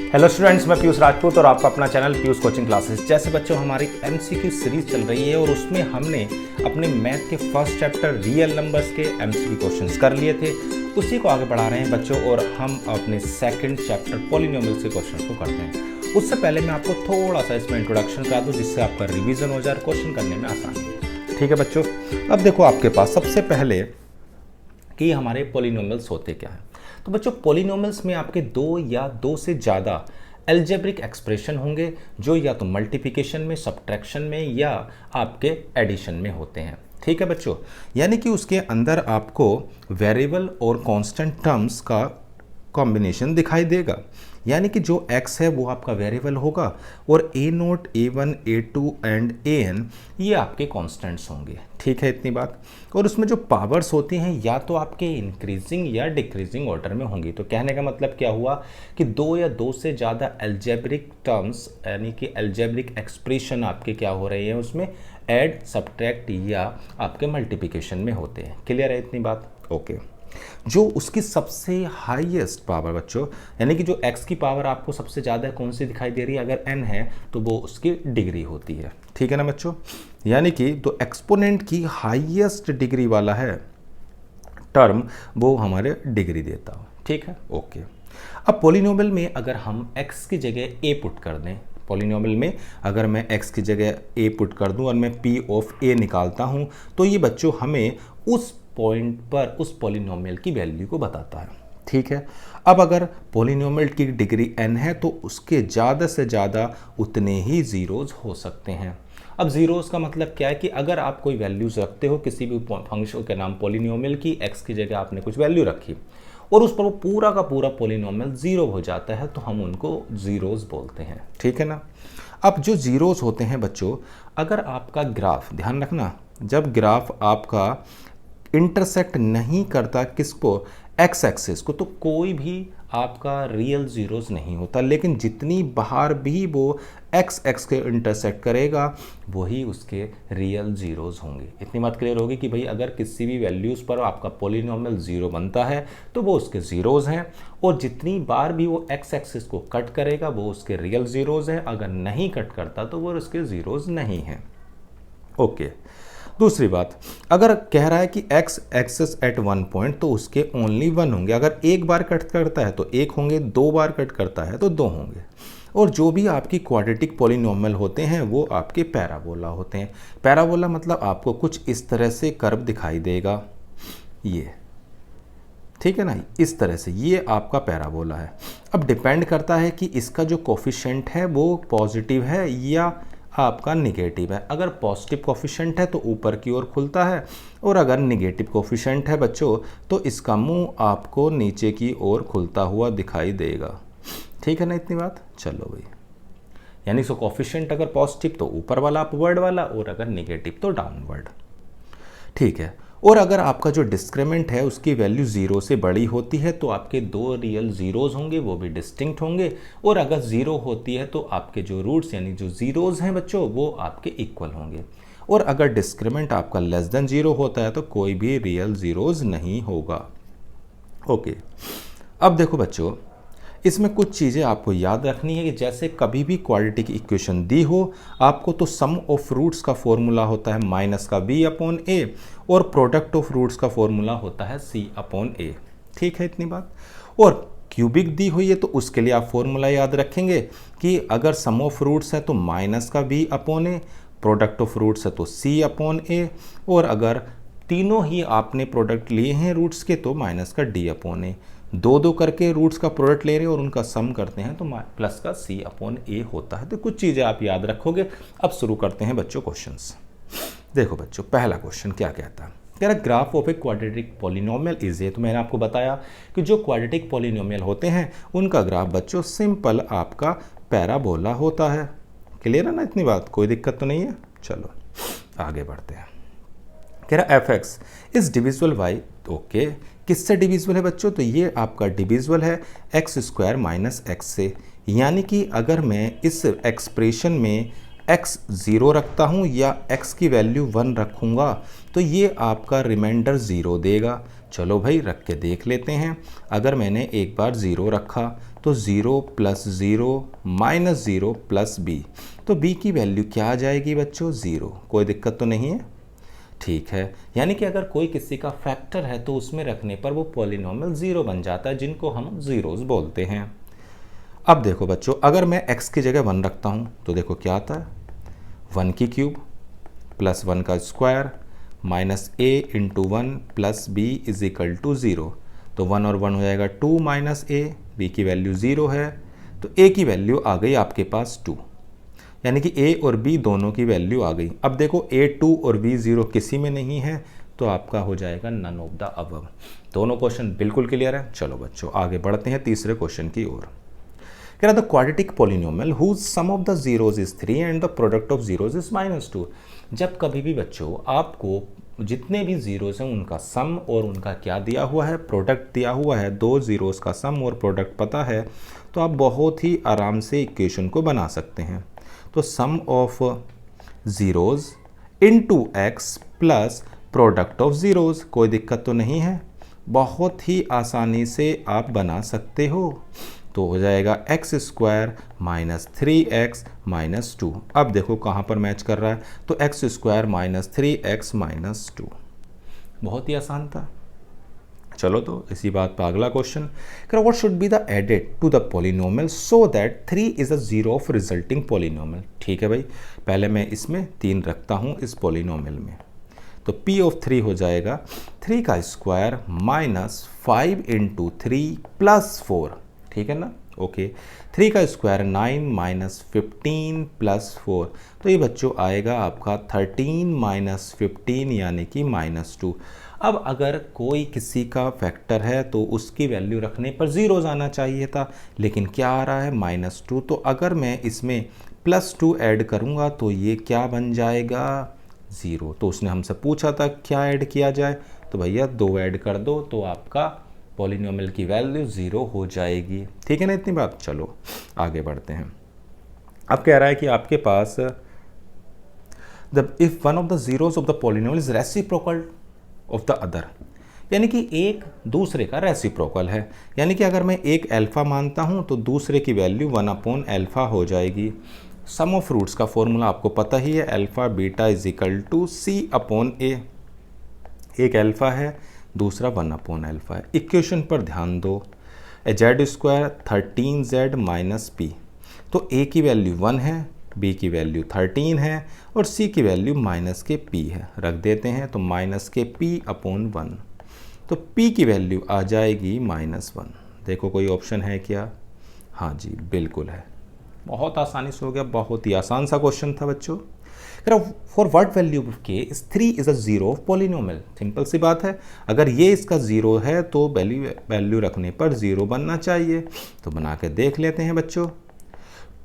Hello students, मैं पीयूष राजपूत और आपका अपना चैनल पीयूष कोचिंग क्लासेस। जैसे बच्चों हमारी एमसीक्यू सीरीज चल रही है और उसमें हमने अपने मैथ के फर्स्ट चैप्टर रियल नंबर्स के एमसीक्यू क्वेश्चंस कर लिए थे, उसी को आगे बढ़ा रहे हैं बच्चों और हम अपने सेकंड चैप्टर पॉलिनोमियल्स के क्वेश्चन को करते हैं। उससे पहले मैं आपको थोड़ा सा इसमें इंट्रोडक्शन करा दूँ जिससे आपका रिविजन हो जाए, क्वेश्चन करने में आसानी है। ठीक है बच्चों, अब देखो आपके पास सबसे पहले कि हमारे पॉलिनोमियल्स होते क्या हैं। तो बच्चों पॉलिनोमियल्स में आपके दो या दो से ज़्यादा एल्जेब्रिक एक्सप्रेशन होंगे जो या तो मल्टीप्लिकेशन में, सब्ट्रैक्शन में या आपके एडिशन में होते हैं। ठीक है बच्चों, यानी कि उसके अंदर आपको वेरिएबल और कांस्टेंट टर्म्स का कॉम्बिनेशन दिखाई देगा। यानी कि जो x है वो आपका वेरिएबल होगा और a0, a1, a2 and an ये आपके कांस्टेंट्स होंगे। ठीक है इतनी बात। और उसमें जो पावर्स होती हैं या तो आपके इंक्रीजिंग या डिक्रीजिंग ऑर्डर में होंगी। तो कहने का मतलब क्या हुआ कि दो या दो से ज़्यादा एल्जेब्रिक टर्म्स यानी कि एल्जेब्रिक एक्सप्रेशन आपके क्या हो रहे हैं, उसमें ऐड, सब्ट्रैक्ट या आपके मल्टीप्लिकेशन में होते हैं। क्लियर है इतनी बात? ओके। जो उसकी सबसे हाईएस्ट पावर बच्चों, यानी कि जो x की पावर आपको सबसे ज़्यादा कौन सी दिखाई दे रही है, अगर n है तो वो उसकी डिग्री होती है। ठीक है ना बच्चों, यानी कि तो एक्सपोनेंट की हाईएस्ट डिग्री वाला है टर्म वो हमारे डिग्री देता हो। ठीक है ओके। अब पॉलिनोमियल में अगर हम x की जगह a पुट कर दें, पॉलिनोमियल में अगर मैं x की जगह a पुट कर दूं और मैं p ऑफ a निकालता हूं तो ये बच्चों हमें उस पॉइंट पर उस पॉलिनोमियल की वैल्यू को बताता है। ठीक है। अब अगर पॉलिनोमियल की डिग्री n है तो उसके ज़्यादा से ज़्यादा उतने ही ज़ीरोज़ हो सकते हैं। अब ज़ीरोज़ का मतलब क्या है कि अगर आप कोई वैल्यूज़ रखते हो किसी भी फंक्शन के नाम पॉलिनोमियल की, x की जगह आपने कुछ वैल्यू रखी और उस पर वो पूरा का पूरा पॉलिनोमियल ज़ीरो हो जाता है तो हम उनको ज़ीरोज़ बोलते हैं। ठीक है ना। अब जो ज़ीरोज़ होते हैं बच्चों, अगर आपका ग्राफ, ध्यान रखना, जब ग्राफ आपका इंटरसेक्ट नहीं करता किसको, एक्स एक्सिस को, तो कोई भी आपका रियल ज़ीरोज़ नहीं होता। लेकिन जितनी बाहर भी वो एक्स एक्स के इंटरसेक्ट करेगा वही उसके रियल ज़ीरोज़ होंगे। इतनी बात क्लियर होगी कि भाई अगर किसी भी वैल्यूज़ पर आपका पॉलिनोमियल ज़ीरो बनता है तो वो उसके ज़ीरोज़ हैं और जितनी बार भी वो एक्स एक्सिस को कट करेगा वो उसके रियल ज़ीरोज़ हैं। अगर नहीं कट करता तो वो उसके ज़ीरोज़ नहीं हैं। ओके। दूसरी बात, अगर कह रहा है कि x axis at one point तो उसके ओनली वन होंगे। अगर एक बार कट करता है तो एक होंगे, दो बार कट करता है तो दो होंगे। और जो भी आपकी क्वाड्रेटिक पॉलिनोमियल होते हैं वो आपके पैराबोला होते हैं। पैराबोला मतलब आपको कुछ इस तरह से कर्व दिखाई देगा, ये, ठीक है ना, इस तरह से, ये आपका पैराबोला है। अब डिपेंड करता है कि इसका जो कोफिशिएंट है वो पॉजिटिव है या आपका निगेटिव है। अगर पॉजिटिव कोफिशिएंट है तो ऊपर की ओर खुलता है और अगर निगेटिव कोफिशिएंट है बच्चों तो इसका मुंह आपको नीचे की ओर खुलता हुआ दिखाई देगा। ठीक है ना इतनी बात? चलो भाई, यानी सो कोफिशिएंट अगर पॉजिटिव तो ऊपर वाला अपवर्ड वाला और अगर निगेटिव तो डाउनवर्ड। ठीक है। और अगर आपका जो डिस्क्रिमेंट है उसकी वैल्यू ज़ीरो से बड़ी होती है तो आपके दो रियल ज़ीरोज़ होंगे, वो भी डिस्टिंक्ट होंगे। और अगर ज़ीरो होती है तो आपके जो रूट्स यानी जो ज़ीरोज़ हैं बच्चों वो आपके इक्वल होंगे। और अगर डिस्क्रिमेंट आपका लेस देन ज़ीरो होता है तो कोई भी रियल ज़ीरोज़ नहीं होगा। ओके। अब देखो बच्चों, इसमें कुछ चीज़ें आपको याद रखनी है कि जैसे कभी भी क्वाड्रेटिक इक्वेशन दी हो आपको तो सम ऑफ रूट्स का फॉर्मूला होता है माइनस का b अपॉन a और प्रोडक्ट ऑफ रूट्स का फॉर्मूला होता है c अपॉन a। ठीक है इतनी बात। और क्यूबिक दी हुई है तो उसके लिए आप फॉर्मूला याद रखेंगे कि अगर सम ऑफ रूट्स है तो माइनस का b upon a, product of roots है तो c अपॉन a और अगर तीनों ही आपने प्रोडक्ट लिए हैं रूट्स के तो माइनस का d अपॉन a। दो दो करके रूट्स का प्रोडक्ट ले रहे हैं और उनका सम करते हैं तो प्लस का c अपॉन a होता है। तो कुछ चीज़ें आप याद रखोगे। अब शुरू करते हैं बच्चों क्वेश्चंस। देखो बच्चों, पहला क्वेश्चन क्या कहता है, कह रहा graph of A quadratic polynomial is a. तो मैंने आपको बताया कि जो क्वाड्रेटिक पॉलिनोमियल होते हैं उनका ग्राफ बच्चों सिंपल आपका पैराबोला होता है। क्लियर है ना इतनी बात? कोई दिक्कत तो नहीं है? चलो आगे बढ़ते हैं। कह रहा F x is divisible by, okay, किससे डिविजिबल है बच्चों? तो ये आपका डिविजिबल है एक्स स्क्वायर माइनस एक्स से। यानी कि अगर मैं इस एक्सप्रेशन में x 0 रखता हूँ या x की वैल्यू 1 रखूँगा तो ये आपका रिमाइंडर 0 देगा। चलो भाई रख के देख लेते हैं। अगर मैंने एक बार 0 रखा तो 0 प्लस 0 माइनस 0 प्लस b, तो b की वैल्यू क्या आ जाएगी बच्चों? 0। कोई दिक्कत तो नहीं है? ठीक है, यानी कि अगर कोई किसी का फैक्टर है तो उसमें रखने पर वो पॉलिनोमियल 0 बन जाता है, जिनको हम ज़ीरोज़ बोलते हैं। अब देखो बच्चों, अगर मैं x की जगह 1 रखता हूँ तो देखो क्या आता है, 1 की क्यूब प्लस 1 का square minus a into 1 plus b is equal to 0। तो 1 और 1 हो जाएगा 2 माइनस a, b की वैल्यू 0 है तो a की वैल्यू आ गई आपके पास 2, यानी कि a और b दोनों की वैल्यू आ गई। अब देखो a 2 और b 0 किसी में नहीं है तो आपका हो जाएगा नन ऑफ द अबव। दोनों क्वेश्चन बिल्कुल क्लियर है। चलो बच्चों आगे बढ़ते हैं तीसरे क्वेश्चन की ओर। कह रहा the quadratic polynomial whose sum of the zeros is 3 and the product of zeros is -2। जब कभी भी बच्चों आपको जितने भी जीरोज हैं उनका सम और उनका क्या दिया हुआ है, प्रोडक्ट दिया हुआ है, दो जीरोज का सम और प्रोडक्ट पता है, तो आप बहुत ही आराम से इक्वेशन को बना सकते हैं। तो sum of zeros into x plus product of zeros, कोई दिक्कत तो नहीं है, बहुत ही आसानी से आप बना सकते हो। तो हो जाएगा x square minus 3x minus 2। अब देखो कहाँ पर मैच कर रहा है, तो x square minus 3x minus 2, बहुत ही आसान था। चलो तो इसी बात पर अगला क्वेश्चन करो, what should be the added to the polynomial so that 3 is a zero of resulting polynomial. ठीक है भाई, पहले मैं इसमें 3 रखता हूँ इस पॉलिनोमियल में, तो p ऑफ 3 हो जाएगा 3 का स्क्वायर माइनस 5 इंटू 3 प्लस 4। ठीक है ना, ओके। 3 का स्क्वायर 9 माइनस 15 प्लस 4, तो ये बच्चों आएगा आपका 13 माइनस 15 यानी कि -2। अब अगर कोई किसी का फैक्टर है तो उसकी वैल्यू रखने पर ज़ीरो आना चाहिए था, लेकिन क्या आ रहा है -2। तो अगर मैं इसमें +2 ऐड करूँगा तो ये क्या बन जाएगा? 0। तो उसने हमसे पूछा था क्या ऐड किया जाए, तो भैया 2 ऐड कर दो तो आपका पॉलिनोमियल की वैल्यू 0 हो जाएगी। ठीक है ना, इतनी बात। चलो आगे बढ़ते हैं। अब कह रहा है कि आपके पास if one of the zeros of the polynomial is reciprocal of the other, यानी कि एक दूसरे का रेसिप्रोकल है, यानी कि अगर मैं एक अल्फ़ा मानता हूं तो दूसरे की वैल्यू 1/अल्फ़ा हो जाएगी। सम ऑफ रूट्स का फॉर्मूला आपको पता ही है, alpha beta is equal to C/A। एक अल्फ़ा है, दूसरा 1/अल्फ़ा है। इक्वेशन पर ध्यान दो, z square 13z minus p, तो a की वैल्यू 1 है, b की वैल्यू 13 है और c की वैल्यू माइनस के p है, रख देते हैं तो माइनस के p/1, तो p की वैल्यू आ जाएगी -1। देखो कोई ऑप्शन है क्या? हाँ जी बिल्कुल है, बहुत आसानी से हो गया, बहुत ही आसान सा क्वेश्चन था बच्चों। For what value of k is 3 is a zero of polynomial. Simple सी बात है, अगर ये इसका ज़ीरो है तो वैल्यू रखने पर 0 बनना चाहिए, तो बना के देख लेते हैं बच्चों।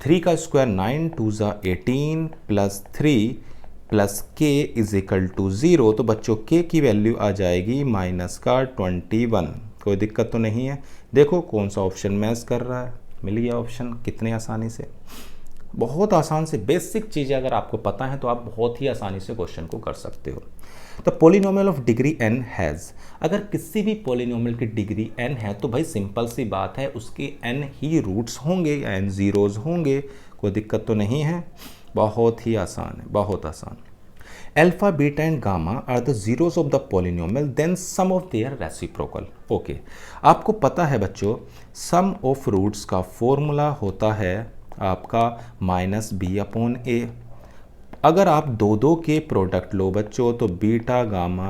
3 का square 9 2 18 plus 3 plus k is equal to 0, तो बच्चों k की वैल्यू आ जाएगी -21। कोई दिक्कत तो नहीं है। देखो कौन सा ऑप्शन मैच कर रहा है, मिल गया ऑप्शन कितने आसानी से। बहुत आसान से बेसिक चीज़ें अगर आपको पता है तो आप बहुत ही आसानी से क्वेश्चन को कर सकते हो। तो polynomial of degree n has, अगर किसी भी पॉलिनोमियल की डिग्री n है तो भाई सिंपल सी बात है उसके n ही रूट्स होंगे या n ज़ीरोज़ होंगे, कोई दिक्कत तो नहीं है, बहुत ही आसान है, बहुत आसान। Alpha beta and gamma are the zeros of the polynomial then sum of their reciprocal. Okay, आपको पता है बच्चों सम ऑफ रूट्स का फॉर्मूला होता है आपका -b/a। अगर आप दो के प्रोडक्ट लो बच्चों तो बीटा गामा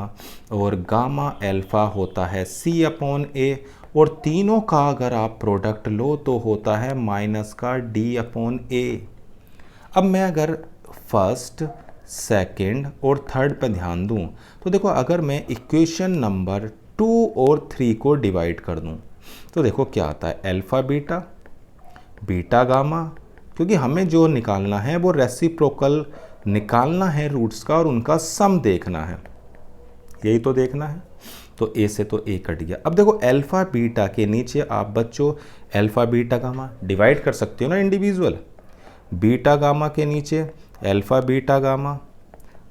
और गामा अल्फ़ा होता है C/a, और तीनों का अगर आप प्रोडक्ट लो तो होता है माइनस का d/a। अब मैं अगर फर्स्ट सेकंड और थर्ड पे ध्यान दूं तो देखो अगर मैं इक्वेशन नंबर 2 और 3 को डिवाइड कर दूं तो देखो क्या आता है, अल्फ़ा बीटा बीटा गामा, क्योंकि हमें जो निकालना है वो रेसिप्रोकल निकालना है रूट्स का और उनका सम देखना है, यही तो देखना है। तो ए से तो ए कट गया। अब देखो अल्फ़ा बीटा के नीचे आप बच्चों अल्फ़ा बीटा गामा डिवाइड कर सकते हो ना इंडिविजुअल, बीटा गामा के नीचे alpha beta gamma,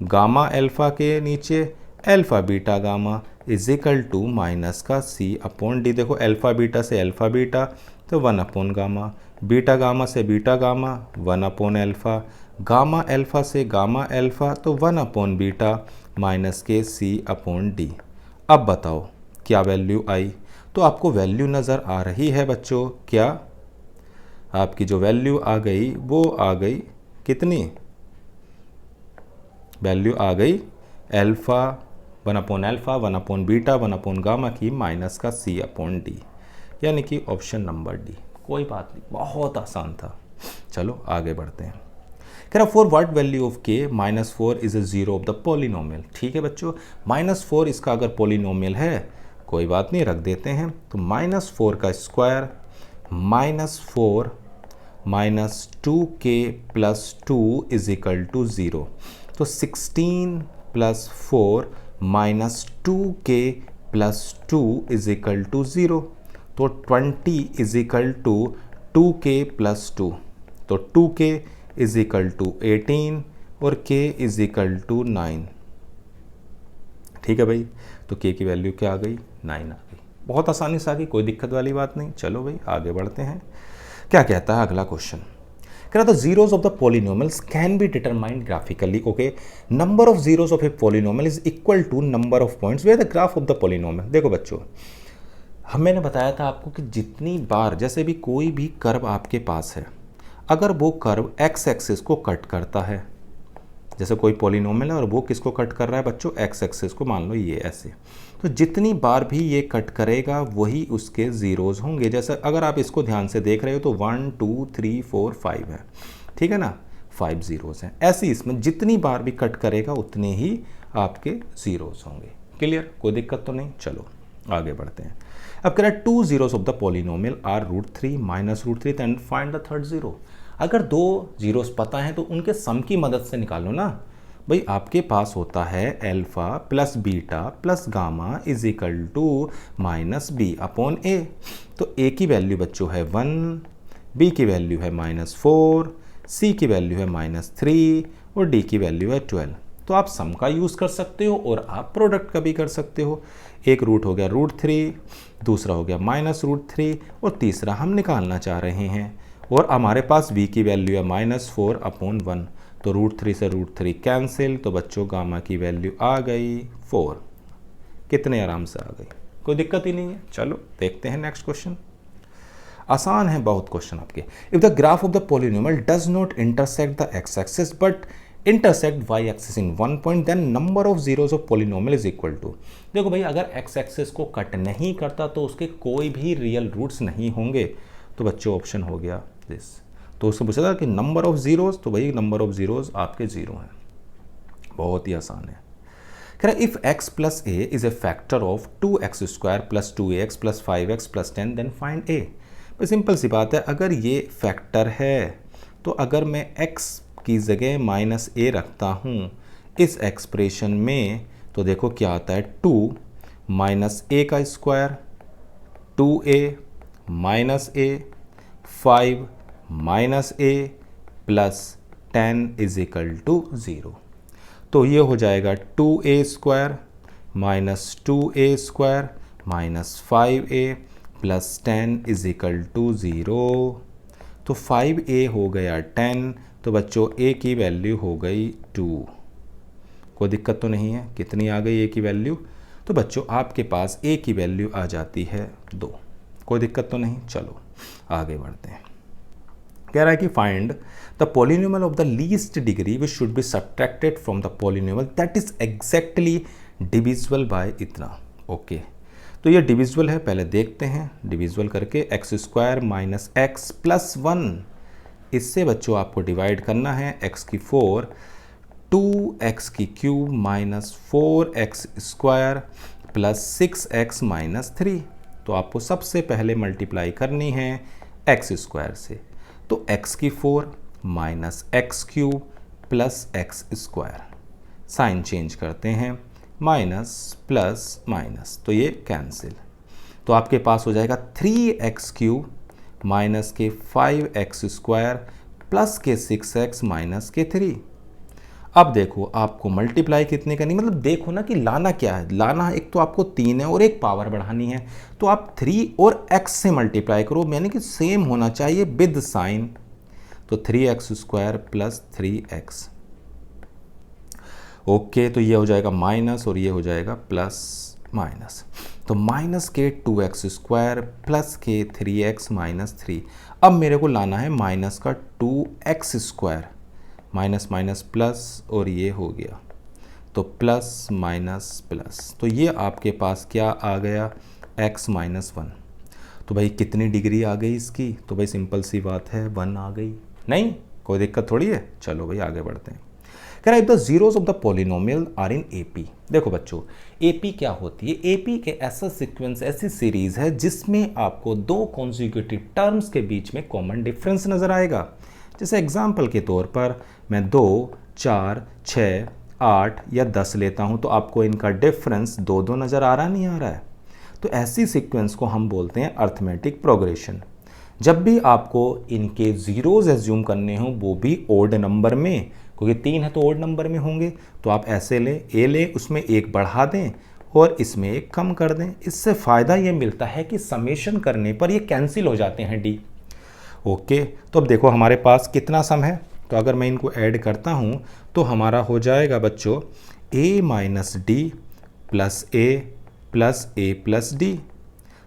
gamma alpha के नीचे alpha beta gamma is equal to minus का सी अपॉन डी। देखो अल्फ़ा बीटा से अल्फ़ा बीटा तो 1 अपॉन गामा, बीटा गामा से beta gamma 1 upon alpha, gamma alpha से गामा अल्फ़ा तो 1 upon beta minus के सी अपॉन डी। अब बताओ क्या वैल्यू आई? तो आपको वैल्यू नज़र आ रही है बच्चों, क्या आपकी जो वैल्यू आ गई वो आ गई कितनी? वैल्यू आ गई alpha 1 upon alpha 1 upon beta 1 upon gamma की माइनस का सी अपॉन डी, यानी कि ऑप्शन नंबर डी। कोई बात नहीं, बहुत आसान था। चलो आगे बढ़ते हैं। कह रहा फॉर व्हाट वैल्यू ऑफ के -4 is a zero of the polynomial. ठीक है बच्चों, -4 इसका अगर पॉलिनोमियल है, कोई बात नहीं, रख देते हैं। तो -4 का square -4 -2k + 2 is equal to 0। तो 16 + 4 -2k + 2 इज इक्वल टू 0। तो 20 इज इक्वल टू 2k + 2। तो 2k इज इक्वल टू 18 और k इज इक्वल टू 9। ठीक है भाई, तो k की वैल्यू क्या आ गई? 9 आ गई। बहुत आसानी से आ गई, कोई दिक्कत वाली बात नहीं। चलो भाई आगे बढ़ते हैं। क्या कहता है अगला क्वेश्चन? कह रहा था zeros of the polynomials can be determined graphically. Okay, number of zeros of a polynomial is equal to number of points where the graph of the polynomial. देखो बच्चों, मैंने बताया था आपको कि जितनी बार जैसे भी कोई भी कर्व आपके पास है, अगर वो कर्व एक्स एक्सिस को कट करता है, जैसे कोई पॉलिनोमियल है और वो किसको कट कर रहा है बच्चों? एक्स एक्सिस को। मान लो ये ऐसे, तो जितनी बार भी ये कट करेगा वही उसके ज़ीरोज़ होंगे। जैसे अगर आप इसको ध्यान से देख रहे हो तो 1 2 3 4 5 है, ठीक है ना, 5 ज़ीरोज़ हैं। ऐसे इसमें जितनी बार भी कट करेगा उतने ही आपके ज़ीरोज़ होंगे। क्लियर, कोई दिक्कत तो नहीं। चलो आगे बढ़ते हैं। अब कह रहा है 2 zeros of the polynomial are √3 -√3 and find the third zero. अगर 2 जीरोस पता है तो उनके सम की मदद से निकालो ना भाई। आपके पास होता है alpha + beta + gamma is equal to -b upon a। तो a की वैल्यू बच्चों है 1, b की वैल्यू है -4, c की वैल्यू है -3 और d की वैल्यू है 12। तो आप सम का यूज़ कर सकते हो और आप प्रोडक्ट का भी कर सकते हो। एक रूट हो गया √3, दूसरा हो गया -√3 और तीसरा हम निकालना चाह रहे हैं और हमारे पास v की वैल्यू है -4 अपॉन 1। तो √3 से √3 कैंसिल, तो बच्चों गामा की वैल्यू आ गई 4। कितने आराम से आ गई, कोई दिक्कत ही नहीं है। चलो देखते हैं नेक्स्ट क्वेश्चन। आसान है बहुत क्वेश्चन आपके। If the graph of the polynomial does not intersect the x axis but intersect y axis in 1 point, then number of zeros of polynomial is equal to. देखो भाई, अगर एक्स एक्सिस को cut नहीं करता तो उसके कोई भी रियल रूट्स नहीं होंगे। तो बच्चों ऑप्शन हो गया दिस। तो उसको पूछा था कि नंबर ऑफ जीरोस, तो भाई नंबर ऑफ जीरोस आपके 0 हैं। बहुत ही आसान है। कह रहा if x + a is a factor of 2x² + 2ax + 5x + 10 then find a। तो सिंपल सी बात है, अगर ये फैक्टर है तो अगर मैं x की जगह -a रखता हूँ इस एक्सप्रेशन में, तो देखो क्या आता है 2 -a का square 2a -a 5 -a + 10 is equal to 0। तो ये हो जाएगा 2a² -2a² -5a + 10 is equal to 0। तो 5a हो गया 10, तो बच्चों a की वैल्यू हो गई 2। कोई दिक्कत तो नहीं है, कितनी आ गई a की वैल्यू? तो बच्चों आपके पास a की वैल्यू आ जाती है 2। कोई दिक्कत तो नहीं। चलो आगे बढ़ते हैं। कह रहा है कि find the polynomial of the least degree which should be subtracted from the polynomial that is exactly divisible bye इतना। ओके, तो ये डिविजिबल है, पहले देखते हैं। डिविजिबल करके x² - x + 1, इससे बच्चों आपको डिवाइड करना है। x की 4, 2x³ -4x² + 6x - 3। तो आपको सबसे पहले मल्टीप्लाई करनी है x² से। तो x की 4 -x³ + x², साइन चेंज करते हैं, माइनस प्लस माइनस, तो ये कैंसिल। तो आपके पास हो जाएगा 3x³ - के 5x² + के 6x - के 3। अब देखो आपको मल्टीप्लाई कितने करनी, मतलब देखो ना कि लाना क्या है, लाना एक तो आपको 3 है और एक पावर बढ़ानी है, तो आप 3 और x से मल्टीप्लाई करो, यानी कि सेम होना चाहिए विद साइन, तो 3x² प्लस 3x। ओके, तो ये हो जाएगा माइनस और ये हो जाएगा प्लस माइनस, तो माइनस के 2x² प्लस के 3x माइनस 3। अब मेरे को लाना है माइनस का 2x², माइनस माइनस प्लस और ये हो गया, तो प्लस माइनस प्लस, तो ये आपके पास क्या आ गया x माइनस 1। तो भाई कितनी डिग्री आ गई इसकी, तो भाई सिंपल सी बात है 1 आ गई, नहीं कोई दिक्कत थोड़ी है। चलो भाई आगे बढ़ते हैं। कह रहा है the zeros of the polynomial are in AP. देखो बच्चों एपी क्या होती है, एपी के ऐसा सीक्वेंस, ऐसी सीरीज है जिसमें आपको दो कॉन्जिक्यूटिव टर्म्स के बीच में कॉमन डिफरेंस नजर आएगा। जैसे एग्जाम्पल के तौर पर मैं 2, 4, 6, 8 या 10 लेता हूं, तो आपको इनका डिफरेंस 2 नज़र आ रहा नहीं आ रहा है, तो ऐसी सीक्वेंस को हम बोलते हैं अर्थमेटिक प्रोग्रेशन। जब भी आपको इनके जीरोज एज्यूम करने हो वो भी ओड नंबर में, क्योंकि 3 है तो ओड नंबर में होंगे, तो आप ऐसे ले, ए ले, उसमें 1 बढ़ा दें और इसमें 1 कम कर दें। इससे फ़ायदा ये मिलता है कि समेशन करने पर ये कैंसिल हो जाते हैं डी। ओके, तो अब देखो हमारे पास कितना सम है, तो अगर मैं इनको ऐड करता हूँ तो हमारा हो जाएगा बच्चों a minus d plus a plus a plus d.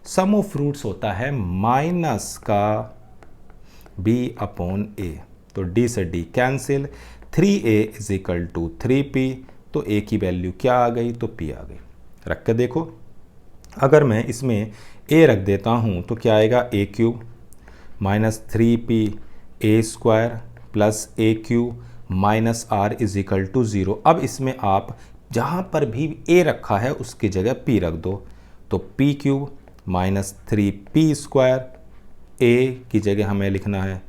Sum of roots होता है माइनस का b अपॉन a, तो d से d cancel, 3a is equal to 3p, तो a की वैल्यू क्या आ गई, तो p आ गई। रख के देखो, अगर मैं इसमें a रख देता हूँ तो क्या आएगा a³ minus 3pa² plus a³ minus r is equal to 0। अब इसमें आप जहाँ पर भी a रखा है उसकी जगह p रख दो, तो p³ माइनस 3p², a की जगह हमें लिखना है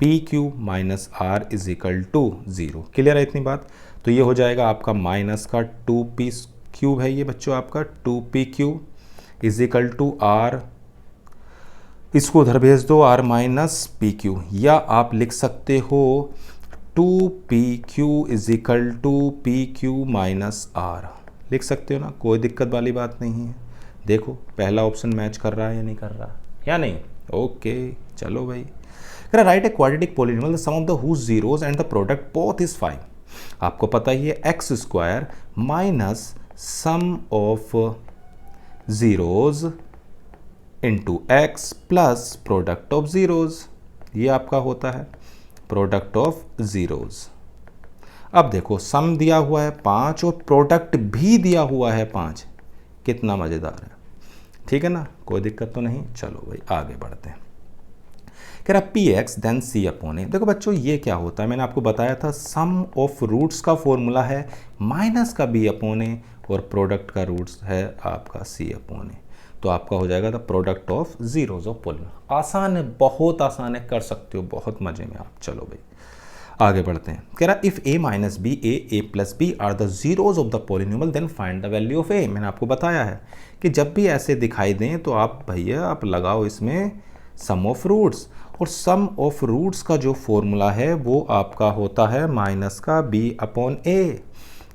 p³ minus r is equal to 0। Clear है इतनी बात। तो ये हो जाएगा आपका माइनस का 2p³ है ये बच्चों, आपका 2p³ is equal to r, इसको उधर भेज दो r माइनस pq, या आप लिख सकते हो 2pq is equal to pq minus r, लिख सकते हो ना, कोई दिक्कत वाली बात नहीं है। देखो पहला ऑप्शन मैच कर रहा है या नहीं कर रहा, या नहीं। ओके चलो भाई, कह write a quadratic polynomial the sum of the whose zeros and the product both is 5। आपको पता ही है x² minus sum of zeros into x plus product of zeros, ये आपका होता है प्रोडक्ट ऑफ ज़ीरोज़। अब देखो सम दिया हुआ है 5 और प्रोडक्ट भी दिया हुआ है 5, कितना मज़ेदार है, ठीक है ना, कोई दिक्कत तो नहीं। चलो भाई आगे बढ़ते हैं। कह रहा px then c upon a. देखो बच्चों ये क्या होता है, मैंने आपको बताया था सम ऑफ रूट्स का फॉर्मूला है माइनस का b अपॉन ए और प्रोडक्ट का रूट्स है आपका c अपॉन ए, तो आपका हो जाएगा the product of zeros of polynomial. आसान है, बहुत आसान है, कर सकते हो, बहुत मजे में आप। चलो भाई आगे बढ़ते हैं। कह रहा if a minus b a plus b are the zeros of the polynomial then find the value of a। मैंने आपको बताया है कि जब भी ऐसे दिखाई दें तो आप भैया आप लगाओ इसमें सम ऑफ रूट्स, और सम ऑफ रूट्स का जो फॉर्मूला है वो आपका होता है माइनस का b अपॉन ए।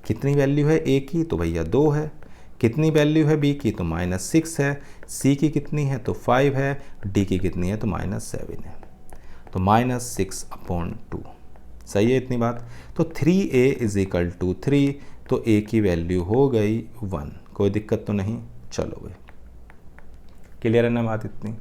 कितनी वैल्यू है a की, तो भैया 2 है। कितनी वैल्यू है b की, तो माइनस 6 है। c की कितनी है, तो 5 है। d की कितनी है, तो माइनस 7 है, तो माइनस 6 अपॉन 2। सही है इतनी बात। तो 3a इज इक्वल टू 3, तो a की वैल्यू हो गई 1, कोई दिक्कत तो नहीं। चलो भाई क्लियर है ना बात, इतनी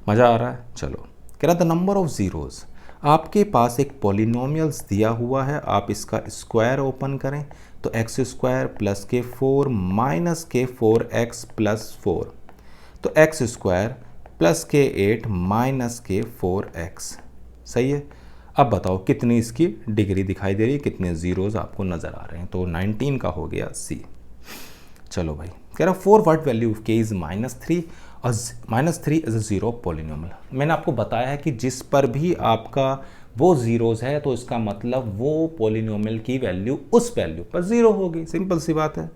मज़ा आ रहा है। चलो कह रहा द नंबर ऑफ ज़ीरोज़, आपके पास एक पॉलिनोमियल्स दिया हुआ है, आप इसका स्क्वायर ओपन करें तो x² प्लस के 4 माइनस के 4x प्लस 4, तो x² प्लस के 8 माइनस के 4x। सही है। अब बताओ कितनी इसकी डिग्री दिखाई दे रही है, कितने ज़ीरोज़ आपको नज़र आ रहे हैं, तो 19 का हो गया C। चलो भाई कह रहा 4 what value of k is -3 और -3 इज़ अ ज़ीरो पॉलिनोमियल। मैंने आपको बताया है कि जिस पर भी आपका वो ज़ीरोज़ है तो इसका मतलब वो पॉलिनोमियल की वैल्यू उस वैल्यू पर ज़ीरो होगी, सिंपल सी बात है।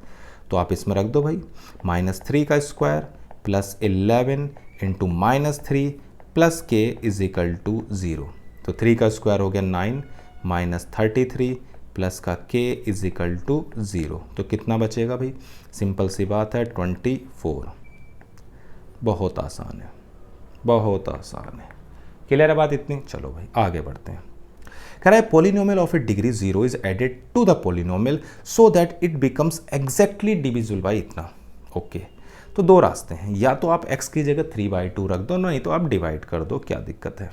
तो आप इसमें रख दो भाई -3 का square plus 11 into -3 plus k is equal to 0, तो 3 का स्क्वायर हो गया 9 माइनस 33 प्लस का k इज इक्वल टू 0। तो कितना बचेगा भाई, सिंपल सी बात है 24। बहुत आसान है, बहुत आसान है। क्लियर है बात इतनी? चलो भाई आगे बढ़ते हैं। कह रहा है polynomial of a degree 0 is added to the polynomial so that it becomes exactly divisible by इतना। ओके, तो दो रास्ते हैं, या तो आप x की जगह 3/2 रख दो, नहीं तो आप डिवाइड कर दो, क्या दिक्कत है?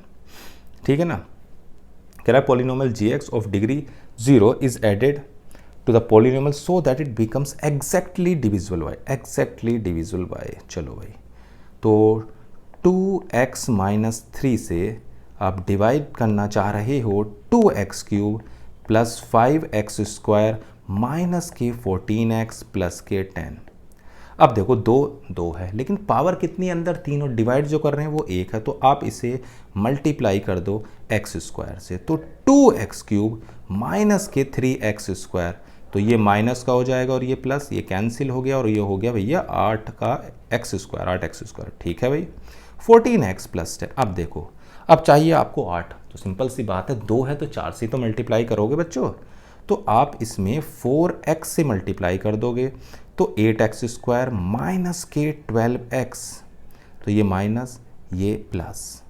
ठीक है ना। कह रहा है polynomial gx of degree 0 is added to the polynomial so that it becomes exactly divisible by, exactly divisible by. चलो भाई, तो 2x माइनस 3 से आप डिवाइड करना चाह रहे हो 2x³ प्लस 5x² माइनस के 14x प्लस के 10। अब देखो दो है, लेकिन पावर कितनी अंदर 3 और डिवाइड जो कर रहे हैं वो 1 है, तो आप इसे मल्टीप्लाई कर दो x² से, तो 2x³ माइनस के 3x², तो ये माइनस का हो जाएगा और ये प्लस, ये कैंसिल हो गया और ये हो गया भैया 8 का x²। ठीक है भाई, 14x प्लस 10। अब देखो, अब चाहिए आपको 8, तो सिंपल सी बात है 2 है तो 4 से तो मल्टीप्लाई करोगे बच्चों, तो आप इसमें 4x से मल्टीप्लाई कर दोगे, तो 8x² माइनस के 12x, तो ये माइनस ये प्लस,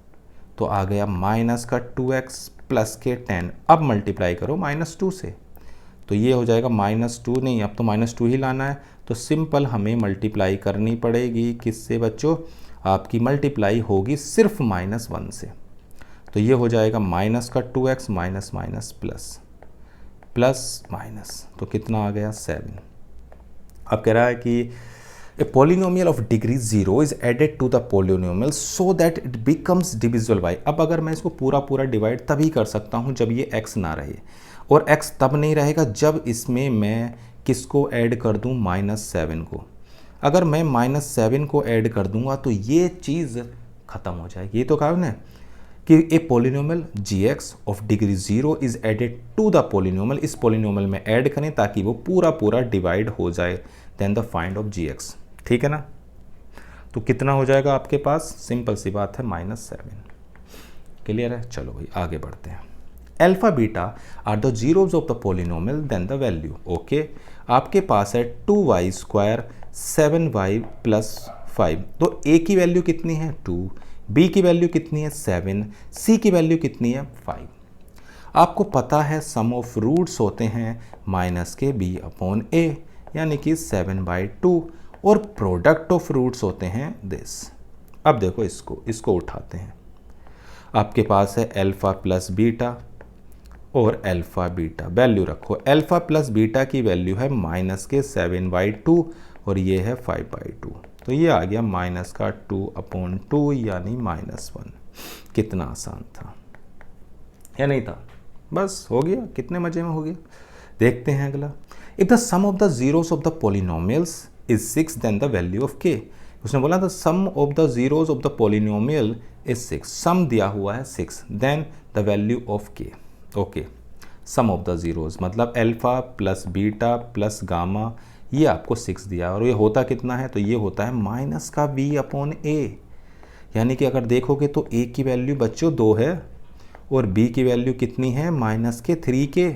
तो आ गया माइनस का 2x प्लस के 10। अब मल्टीप्लाई करो -2 से, तो ये हो जाएगा -2, नहीं अब तो -2 ही लाना है, तो सिंपल हमें मल्टीप्लाई करनी पड़ेगी किससे बच्चों, आपकी मल्टीप्लाई होगी सिर्फ -1 से, तो ये हो जाएगा माइनस का 2x minus minus plus plus minus, तो कितना आ गया 7। अब कह रहा है कि a polynomial of degree 0 is added to the polynomial so that it becomes divisible by. अब अगर मैं इसको पूरा डिवाइड तभी कर सकता हूँ जब ये x ना रहे, और x तब नहीं रहेगा जब इसमें मैं किसको ऐड कर दूँ, -7 को। अगर मैं -7 को ऐड कर दूंगा तो ये चीज़ ख़त्म हो जाएगी। ये तो कहा ना कि a polynomial gx of degree 0 is added to the polynomial, इस पोलिनोमियल में ऐड करें ताकि वो पूरा डिवाइड हो जाए, then the find of gx। ठीक है ना, तो कितना हो जाएगा आपके पास, सिंपल सी बात है -7। क्लियर है? चलो भाई आगे बढ़ते हैं। Alpha beta are the zeros of the polynomial then the value. Okay, आपके पास है 2y² 7y प्लस 5, तो a की वैल्यू कितनी है 2, b की वैल्यू कितनी है 7, c की वैल्यू कितनी है 5। आपको पता है सम ऑफ रूट्स होते हैं माइनस के b/a, यानी कि 7/2, और प्रोडक्ट ऑफ रूट्स होते हैं दिस। अब देखो इसको उठाते हैं, आपके पास है अल्फा प्लस बीटा और अल्फा बीटा, वैल्यू रखो। अल्फा प्लस बीटा की वैल्यू है माइनस के 7/2 और ये है 5/2, तो ये आ गया माइनस का 2/2 यानी -1। कितना आसान था या नहीं था? बस हो गया, कितने मजे में हो गया। देखते हैं अगला। If the sum of the zeros of the polynomials is 6 then the value of k। उसने बोला the sum of the zeros of the polynomial is 6, sum दिया हुआ है 6, then the value of k। Okay, sum of the zeros मतलब alpha plus beta plus gamma, ये आपको 6 दिया और ये होता कितना है, तो ये होता है माइनस का b/a, यानी कि अगर देखोगे तो a की वैल्यू बच्चों 2 है और b की वैल्यू कितनी है माइनस के 3k,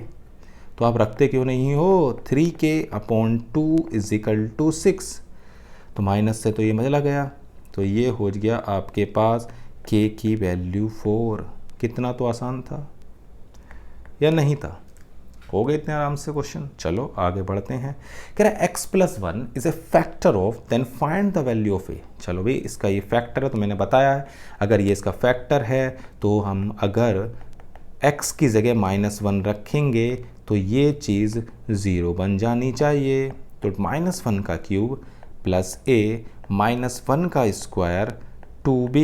तो आप रखते क्यों नहीं हो 3k/2 इज इक्वल टू 6, तो माइनस से तो ये चला गया, तो ये हो गया आपके पास k की वैल्यू 4। कितना तो आसान था या नहीं था? हो गए इतने आराम से क्वेश्चन। चलो आगे बढ़ते हैं। कह रहा है x+1 is a factor of, then find the value of a। चलो भाई, इसका ये फैक्टर है तो मैंने बताया है, अगर ये इसका फैक्टर है तो हम अगर x की जगह -1 रखेंगे तो ये चीज़ 0 बन जानी चाहिए। तो -1 का क्यूब प्लस a -1 का square 2b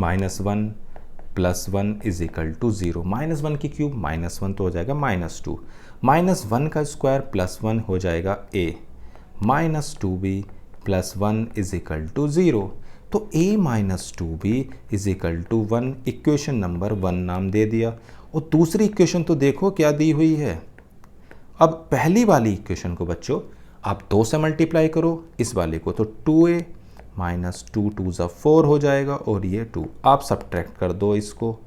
-1 plus 1 is equal to 0। -1 की क्यूब -1 तो हो जाएगा -2, -1 का स्क्वायर प्लस 1 हो जाएगा a -2b plus 1 is equal to 0। तो a -2b is equal to 1, equation number 1 नाम दे दिया। और दूसरी इक्वेशन तो देखो क्या दी हुई है। अब पहली वाली इक्वेशन को बच्चों आप 2 से मल्टीप्लाई करो, इस वाले को तो 2a -2 2 4 हो जाएगा और ये 2 आप सब्ट्रैक्ट कर दो इसको,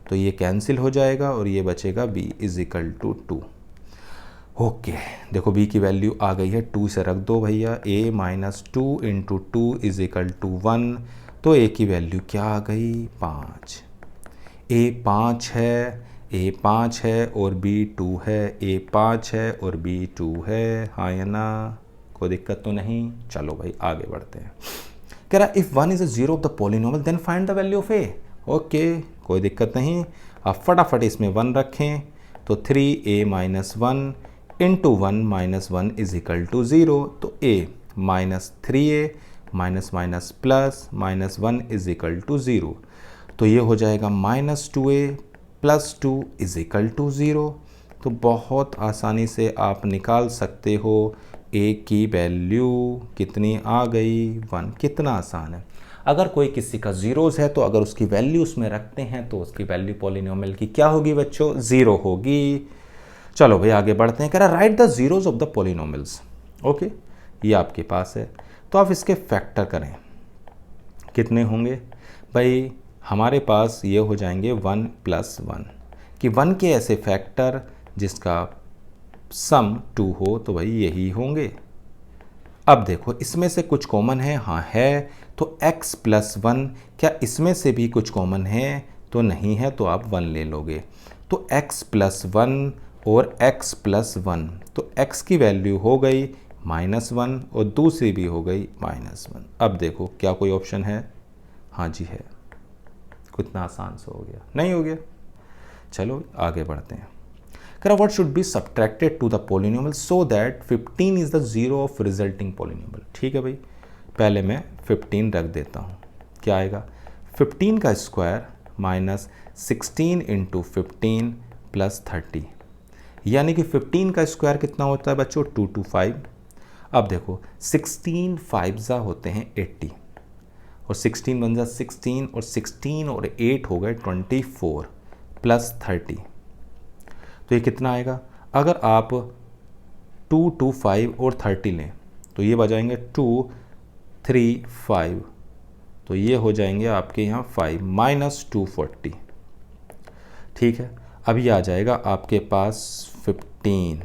तो ये कैंसिल हो जाएगा और ये बचेगा b is equal to 2। Okay, देखो b की वैल्यू आ गई है, 2 से रख दो भैया, a minus 2 into 2 is equal to 1। तो a की वैल्यू क्या आ गई, 5। a 5 है और b 2 है, a 5 है और b 2 है, हाँ या ना, कोई दिक्कत तो नहीं। चलो भाई आगे बढ़ते हैं। कह रहा if 1 is a zero of the polynomial then find the value of a। Okay, कोई दिक्कत नहीं, आप फटाफट इसमें 1 रखें, तो 3a minus 1 into 1 minus 1 is equal to 0। तो a minus 3a minus minus plus minus 1 is equal to 0। तो ये हो जाएगा minus 2a plus 2 is equal to 0। तो बहुत आसानी से आप निकाल सकते हो a की वैल्यू कितनी आ गई, 1। कितना आसान है। अगर कोई किसी का ज़ीरोज़ है तो अगर उसकी वैल्यू उसमें रखते हैं तो उसकी वैल्यू पॉलिनोमियल की क्या होगी बच्चों, 0 होगी। चलो भाई आगे बढ़ते हैं। कह रहा write the zeros of the polynomials. Okay, ये आपके पास है, तो आप इसके फैक्टर करें, कितने होंगे भाई, हमारे पास ये हो जाएंगे 1 प्लस 1, कि 1 के ऐसे फैक्टर जिसका सम 2 हो तो भाई यही होंगे। अब देखो इसमें से कुछ कॉमन है, हाँ है, तो x प्लस 1, क्या इसमें से भी कुछ कॉमन है, तो नहीं है, तो आप 1 ले लोगे। तो x प्लस 1 और x प्लस 1, तो x की वैल्यू हो गई -1 और दूसरी भी हो गई -1। अब देखो क्या कोई ऑप्शन है, हाँ जी है। कितना आसान से हो गया, नहीं हो गया। चलो आगे बढ़ते हैं। कह रहा what should be subtracted to the polynomial so that 15 is the zero of resulting polynomial. ठीक है भाई, पहले मैं 15 रख देता हूँ, क्या आएगा, 15 का स्क्वायर माइनस 16 इंटू 15 प्लस 30, यानी कि 15 का स्क्वायर कितना होता है बच्चों, 225। अब देखो 16 5 होते हैं 80 और 16 बन जा 16 और 16 और 8 हो गए 24 प्लस 30। तो ये कितना आएगा, अगर आप 2 2 5 और 30 लें तो ये बजाएंगे 2 3 5, तो ये हो जाएंगे आपके यहाँ 5 माइनस 240। ठीक है, अब ये आ जाएगा आपके पास 15।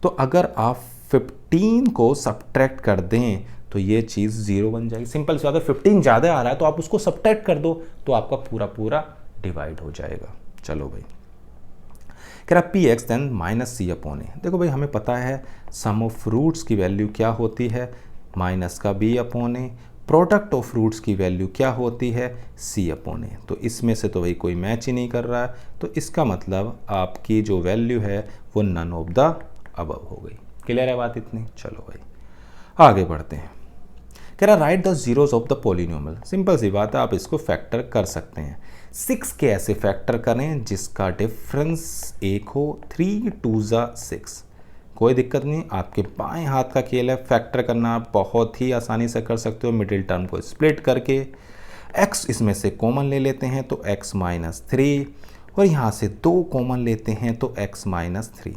तो अगर आप 15 को सब्ट्रैक्ट कर दें तो ये चीज़ 0 बन जाएगी। सिंपल सी बात है, 15 ज़्यादा आ रहा है तो आप उसको सब्ट्रैक्ट कर दो तो आपका पूरा पूरा डिवाइड हो जाएगा। चलो भाई, कह रहा p x then minus c upon a. देखो भाई हमें पता है सम ऑफ रूट्स की वैल्यू क्या होती है, माइनस का b upon a, product of roots की वैल्यू क्या होती है, सी अपॉन ए। तो इसमें से तो भाई कोई मैच ही नहीं कर रहा है, तो इसका मतलब आपकी जो वैल्यू है वो नन ऑफ द अबव हो गई। क्लियर है बात इतनी। चलो भाई आगे बढ़ते हैं। कह रहा write the zeros of the polynomial. Simple सी बात है, आप इसको फैक्टर कर सकते हैं। 6 के ऐसे फैक्टर करें जिसका डिफरेंस 1 हो, 3 2 6। कोई दिक्कत नहीं, आपके बाएं हाथ का खेल है, फैक्टर करना आप बहुत ही आसानी से कर सकते हो। मिडिल टर्म को स्प्लिट करके x इसमें से कॉमन ले लेते हैं तो x माइनस 3 और यहाँ से 2 कॉमन लेते हैं तो x माइनस 3।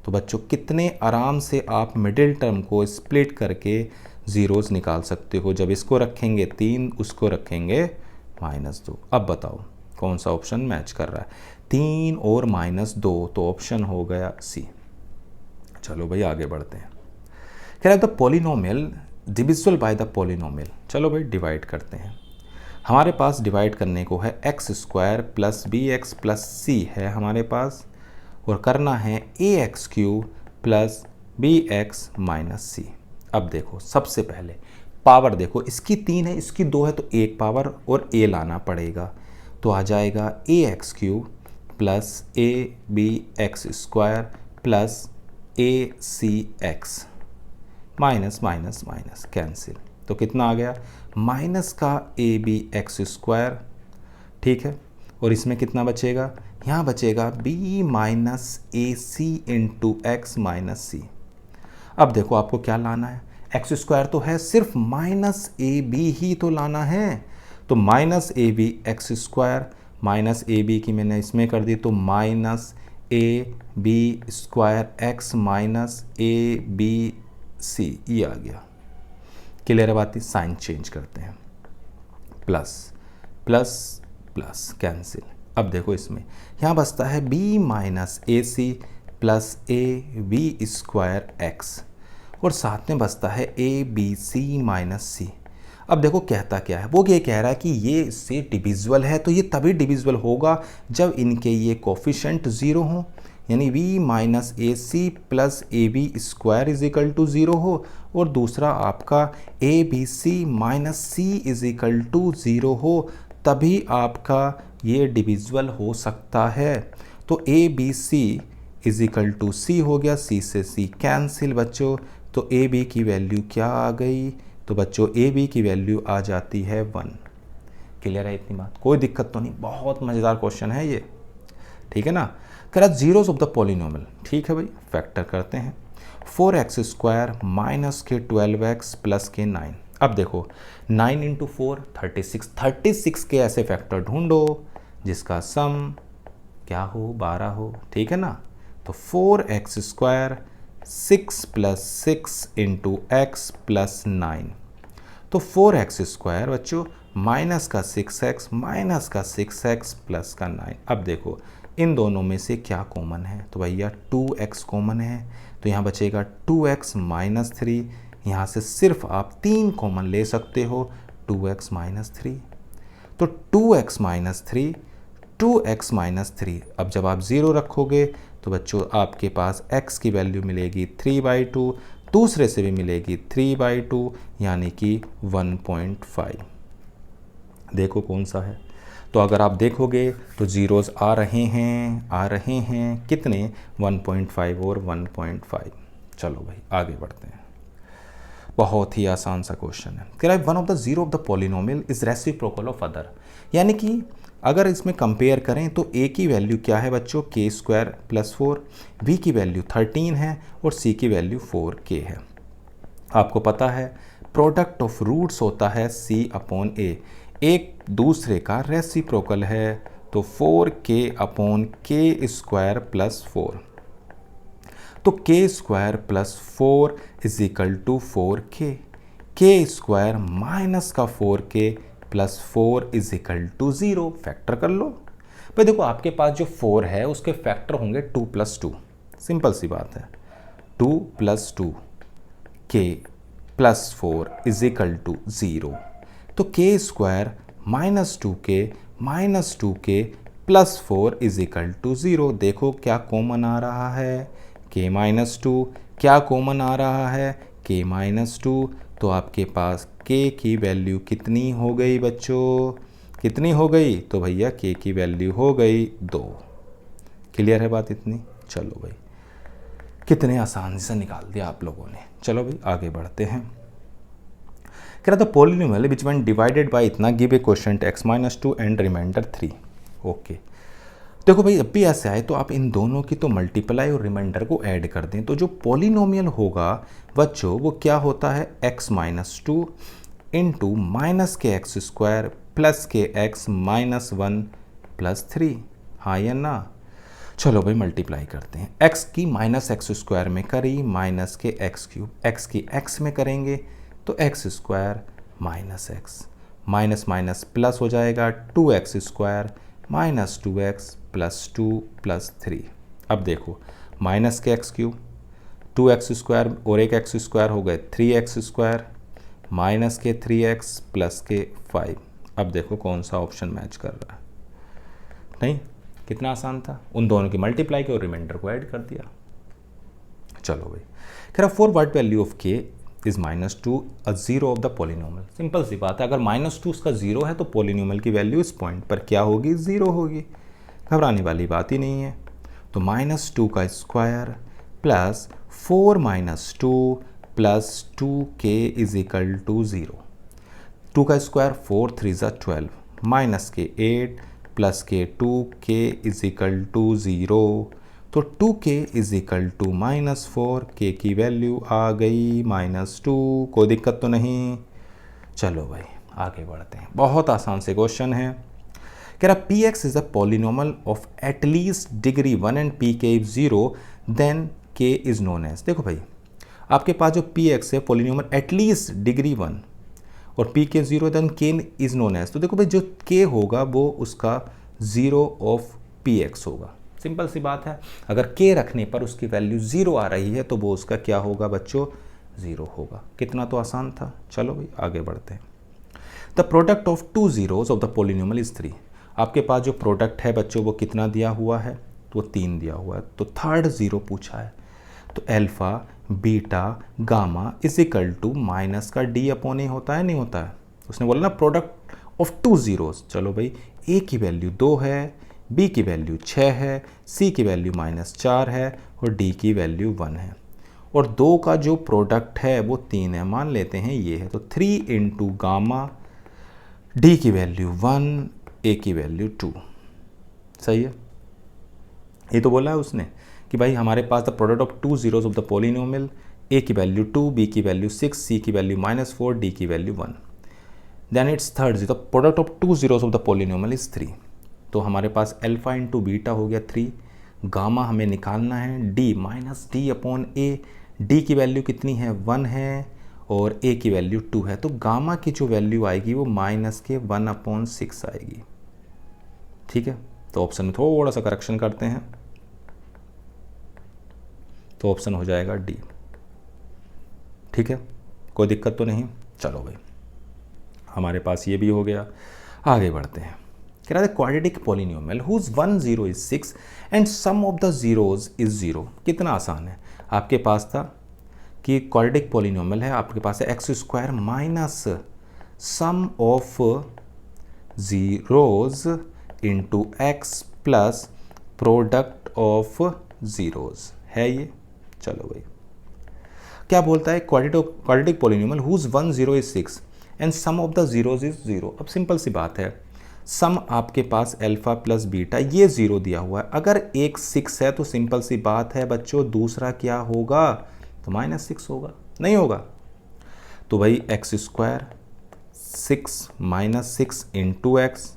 तो बच्चों कितने आराम से आप मिडिल टर्म को स्प्लिट करके ज़ीरोज़ निकाल सकते हो। जब इसको रखेंगे 3, उसको रखेंगे -2। अब बताओ कौन सा ऑप्शन मैच कर रहा है, 3 और -2, तो ऑप्शन हो गया सी। चलो भाई आगे बढ़ते हैं। कह रहा है the polynomial divisible by the polynomial. चलो भाई डिवाइड करते हैं। हमारे पास डिवाइड करने को है x square plus b x plus c है हमारे पास, और करना है a x cube plus b x minus c. अब देखो सबसे पहले पावर देखो, इसकी 3 है इसकी 2 है, तो एक पावर और ए लाना पड़ेगा, तो आ जाएगा a x cube plus A b x square plus a c x, minus minus minus cancel, तो कितना आ गया, माइनस का ए बी एक्स स्क्वायर। ठीक है, और इसमें कितना बचेगा, यहाँ बचेगा b माइनस ए सी इंटू एक्स माइनस सी। अब देखो आपको क्या लाना है, एक्स स्क्वायर तो है, सिर्फ माइनस ए बी ही तो लाना है, तो minus a b x square, minus a b की मैंने इसमें कर दी तो minus a B square x minus a B c, ये आ गया। क्लियर है बात, साइन चेंज करते हैं, प्लस प्लस प्लस कैंसिल, अब देखो इसमें यहाँ बचता है b minus A C plus A B square x और साथ में बचता है A B C minus c. अब देखो कहता क्या है, वो ये कह रहा है कि ये इससे डिविजिबल है, तो ये तभी डिविजिबल होगा जब इनके ये कोफिशिएंट ज़ीरो हो, यानी v minus A C plus A B square is equal to zero हो, और दूसरा आपका A B C minus C is equal to zero हो, तभी आपका ये डिविजिबल हो सकता है। तो A B C is equal to C हो गया, सी से सी कैंसिल बच्चों, तो ए बी की वैल्यू क्या आ गई, तो बच्चों ए बी की वैल्यू आ जाती है 1। क्लियर है इतनी बात, कोई दिक्कत तो नहीं, बहुत मज़ेदार क्वेश्चन है ये, ठीक है ना। कह रहा जीरोस ऑफ द पॉलिनोमियल, ठीक है भाई, फैक्टर करते हैं। 4x स्क्वायर माइनस के 12x प्लस के 9। अब देखो 9 इंटू 4 36 के ऐसे फैक्टर ढूंढो जिसका सम क्या हो 12 हो, ठीक है ना। तो 4x square 6 plus 6 into x plus 9, तो 4x स्क्वायर बच्चों माइनस का 6x माइनस का 6x प्लस का 9। अब देखो इन दोनों में से क्या कॉमन है, तो भैया 2x कॉमन है, तो यहाँ बचेगा 2x माइनस 3, यहाँ से सिर्फ आप 3 कॉमन ले सकते हो, 2x माइनस 3, तो 2x माइनस 3 2x माइनस 3। अब जब आप 0 रखोगे तो बच्चों आपके पास x की वैल्यू मिलेगी 3/2, दूसरे से भी मिलेगी 3/2 यानी कि 1.5। देखो कौन सा है, तो अगर आप देखोगे तो जीरोस आ रहे हैं कितने 1.5 और 1.5। चलो भाई आगे बढ़ते हैं, बहुत ही आसान सा क्वेश्चन है। कह रहा है one of the zero of the polynomial is reciprocal of other, यानी कि अगर इसमें कंपेयर करें तो a की वैल्यू क्या है बच्चों k स्क्वायर प्लस 4, b की वैल्यू 13 है और c की वैल्यू 4k है। आपको पता है प्रोडक्ट ऑफ रूट्स होता है c अपॉन a, एक दूसरे का रेसिप्रोकल है, तो 4k upon k square plus 4, तो k square plus 4 is equal to 4k, k square minus का 4k plus 4 is equal to 0। Factor कर लो भाई, देखो आपके पास जो 4 है उसके फैक्टर होंगे 2 प्लस 2, सिंपल सी बात है, 2 plus 2 k plus 4 is equal to 0, तो k square minus 2k minus 2k plus 4 is equal to 0। देखो क्या कॉमन आ रहा है, k माइनस 2, क्या कॉमन आ रहा है k माइनस 2, तो आपके पास k की वैल्यू कितनी हो गई बच्चों, कितनी हो गई, तो भैया k की वैल्यू हो गई 2। क्लियर है बात इतनी, चलो भाई कितने आसान से निकाल दिया आप लोगों ने। चलो भाई आगे बढ़ते हैं। कह रहा था polynomial which when divided by इतना give a quotient x-2 and remainder 3। Okay, देखो भाई जब भी ऐसे आए तो आप इन दोनों की तो मल्टीप्लाई और रिमाइंडर को ऐड कर दें, तो जो पॉलिनोमियल होगा बच्चों वो क्या होता है x-2 इंटू माइनस के एक्स स्क्वायर प्लस के एक्स माइनस 1 प्लस 3, हाँ या ना। चलो भाई मल्टीप्लाई करते हैं, x की माइनस एक्स स्क्वायर में करी माइनस के एक्स क्यूब, x की x में करेंगे तो x square minus x, minus minus plus हो जाएगा 2x square minus 2x plus 2 plus 3। अब देखो माइनस के एक्स क्यूब, 2x स्क्वायर और एक एक्स स्क्वायर हो गए 3x स्क्वायर माइनस के 3x प्लस के 5। अब देखो कौन सा ऑप्शन मैच कर रहा है, नहीं कितना आसान था, उन दोनों की मल्टीप्लाई की और रिमाइंडर को ऐड कर दिया। चलो भाई कह रहा 4 what value of k is -2 a zero of the polynomial. Simple सी बात है, अगर -2 उसका जीरो है तो पॉलिनोमियल की वैल्यू इस पॉइंट पर क्या होगी, जीरो होगी, घबराने वाली बात ही नहीं है। तो -2 का square plus 4 minus 2 plus 2k is equal to 0, 2 का स्क्वायर 4 3 ज़ा 12 माइनस के 8 प्लस के 2k इज इक्वल टू 0, तो 2k is equal to -4, k की वैल्यू आ गई -2, कोई दिक्कत तो नहीं। चलो भाई आगे बढ़ते हैं, बहुत आसान से क्वेश्चन है। कह रहा px is a polynomial of at least degree 1 and pk is 0 then k is known as. देखो भाई आपके पास जो px है पॉलिनोमियल एटलीस्ट डिग्री 1 और pk 0 then k is known as, तो देखो भाई जो k होगा वो उसका 0 ऑफ पी एक्स होगा। सिंपल सी बात है, अगर के रखने पर उसकी वैल्यू 0 आ रही है तो वो उसका क्या होगा बच्चों, 0 होगा। कितना तो आसान था। चलो भाई आगे बढ़ते हैं। The product of two zeros of the polynomial is 3। आपके पास जो प्रोडक्ट है बच्चों वो कितना दिया हुआ है, तो वो 3 दिया हुआ है। तो थर्ड 0 पूछा है, तो alpha beta gamma is equal to minus का डी अपॉन ए होता है, नहीं होता है। उसने बोला ना प्रोडक्ट ऑफ टू जीरोज। चलो भाई, ए की वैल्यू 2 है, बी की वैल्यू 6 है, सी की वैल्यू -4 है और डी की वैल्यू 1 है। और 2 का जो प्रोडक्ट है वो 3 है, मान लेते हैं ये है। तो 3 इंटू गामा, डी की वैल्यू 1, ए की वैल्यू 2। सही है। ये तो बोला है उसने कि भाई हमारे पास the product of two zeros of the polynomial, A की वैल्यू 2, बी की वैल्यू 6, सी की वैल्यू -4, डी की value 1। Then it's third zero, the product of two zeros of the polynomial is 3। तो हमारे पास अल्फा इंटू बीटा हो गया 3, gamma हमें निकालना है, डी माइनस डी अपॉन ए, डी की वैल्यू कितनी है 1 है और ए की वैल्यू 2 है। तो गामा की जो वैल्यू आएगी वो -1/6 आएगी। ठीक है, तो ऑप्शन में थोड़ा सा करेक्शन करते हैं, तो ऑप्शन हो जाएगा डी। ठीक है, कोई दिक्कत तो नहीं। चलो भाई, हमारे पास ये भी हो गया। आगे बढ़ते हैं। कह रहा है quadratic polynomial whose 1 0 is 6 and sum of the zeros is 0। कितना आसान है। आपके पास था कि क्वाड्रेटिक पॉलिनोमियल है, आपके पास है x² minus sum of zeros into x plus product of zeros है ये। चलो भाई, क्या बोलता है quadratic polynomial whose 1 0 is 6 and sum of the zeros is 0। अब सिंपल सी बात है, सम आपके पास अल्फा प्लस बीटा, ये 0 दिया हुआ है। अगर एक 6 है तो सिंपल सी बात है बच्चों, दूसरा क्या होगा, तो -6 होगा, नहीं होगा। तो भाई x² 6 -6 इंटू एक्स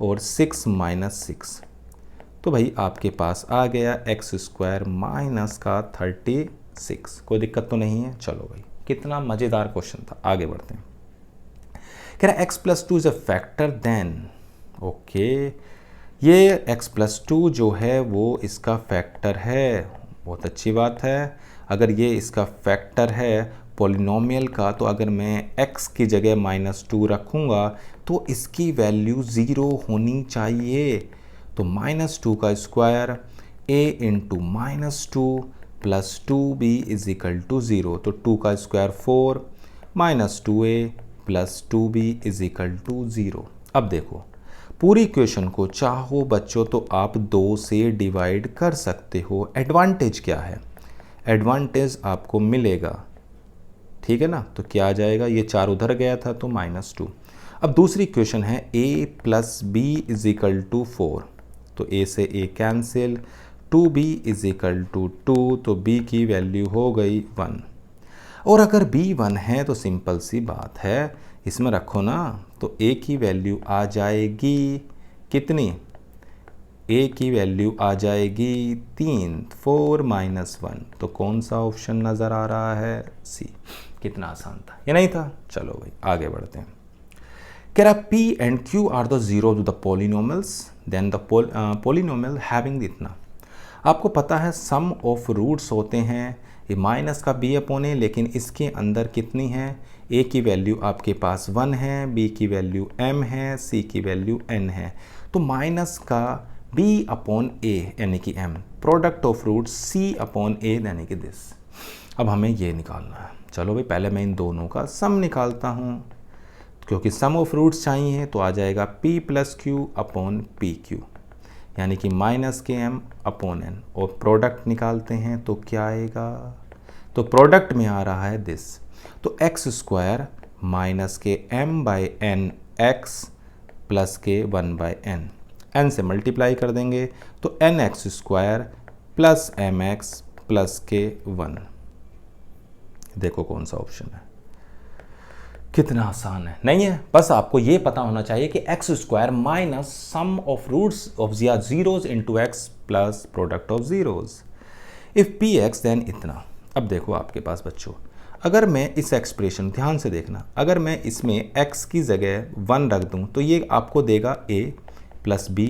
और 6 -6, तो भाई आपके पास आ गया x² माइनस का 36। कोई दिक्कत तो नहीं है। चलो भाई, कितना मज़ेदार क्वेश्चन था। आगे बढ़ते हैं। कह रहा है x+2 is a factor then. Okay, ये x+2 जो है वो इसका फैक्टर है। बहुत अच्छी बात है। अगर ये इसका फैक्टर है पॉलिनोमियल का, तो अगर मैं x की जगह -2 रखूँगा तो इसकी वैल्यू 0 होनी चाहिए। तो -2 का square a into -2 plus 2b is equal to 0। तो 2 का square 4 -2a plus 2b is equal to 0। अब देखो, पूरी इक्वेशन को चाहो बच्चों तो आप 2 से डिवाइड कर सकते हो। एडवांटेज क्या है, एडवांटेज आपको मिलेगा। ठीक है ना, तो क्या आ जाएगा, ये 4 उधर गया था तो -2। अब दूसरी इक्वेशन है a plus b is equal to 4। तो a से a cancel, 2b is equal to 2, तो b की वैल्यू हो गई 1। और अगर b 1 है तो सिंपल सी बात है, इसमें रखो ना, तो a की वैल्यू आ जाएगी कितनी, a की वैल्यू आ जाएगी 3, 4 - 1। तो कौन सा ऑप्शन नज़र आ रहा है, सी। कितना आसान था, ये नहीं था। चलो भाई आगे बढ़ते हैं। कह रहा p and q are the zero to the polynomials then the polynomial having इतना। आपको पता है सम ऑफ रूट्स होते हैं, ये माइनस का b अपॉन a, लेकिन इसके अंदर कितनी है, a की वैल्यू आपके पास 1 है, b की वैल्यू m है, c की वैल्यू n है। तो माइनस का b अपॉन a यानी कि m, product of root c upon a यानी कि दिस। अब हमें ये निकालना है। चलो भाई, पहले मैं इन दोनों का सम निकालता हूँ, क्योंकि सम ऑफ रूट्स चाहिए। तो आ जाएगा p plus Q upon P Q, यानी कि -km अपॉन n। और प्रोडक्ट निकालते हैं तो क्या आएगा, तो प्रोडक्ट में आ रहा है दिस। तो x² -km/n x plus k 1/n, n से मल्टीप्लाई कर देंगे तो nx² plus mx plus k 1। देखो कौन सा ऑप्शन है, कितना आसान है, नहीं है। बस आपको ये पता होना चाहिए कि x² minus sum of roots of zeros into x plus product of zeros if p x then इतना। अब देखो आपके पास बच्चों, अगर मैं इस एक्सप्रेशन, ध्यान से देखना, अगर मैं इसमें x की जगह 1 रख दूं तो ये आपको देगा a प्लस b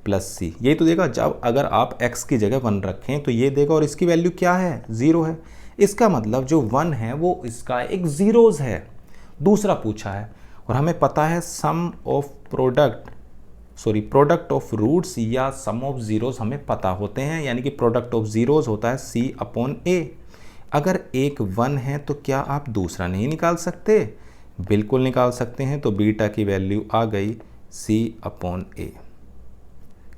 प्लस सी, यही तो देगा। जब अगर आप x की जगह 1 रखें तो ये देगा, और इसकी वैल्यू क्या है, 0 है। इसका मतलब जो 1 है वो इसका एक ज़ीरोज़ है। दूसरा पूछा है, और हमें पता है sum of product of roots या सम ऑफ ज़ीरोज़ हमें पता होते हैं, यानी कि प्रोडक्ट ऑफ ज़ीरोज़ होता है C/A। अगर एक 1 है तो क्या आप दूसरा नहीं निकाल सकते? बिल्कुल निकाल सकते हैं। तो बीटा की वैल्यू आ गई C/A।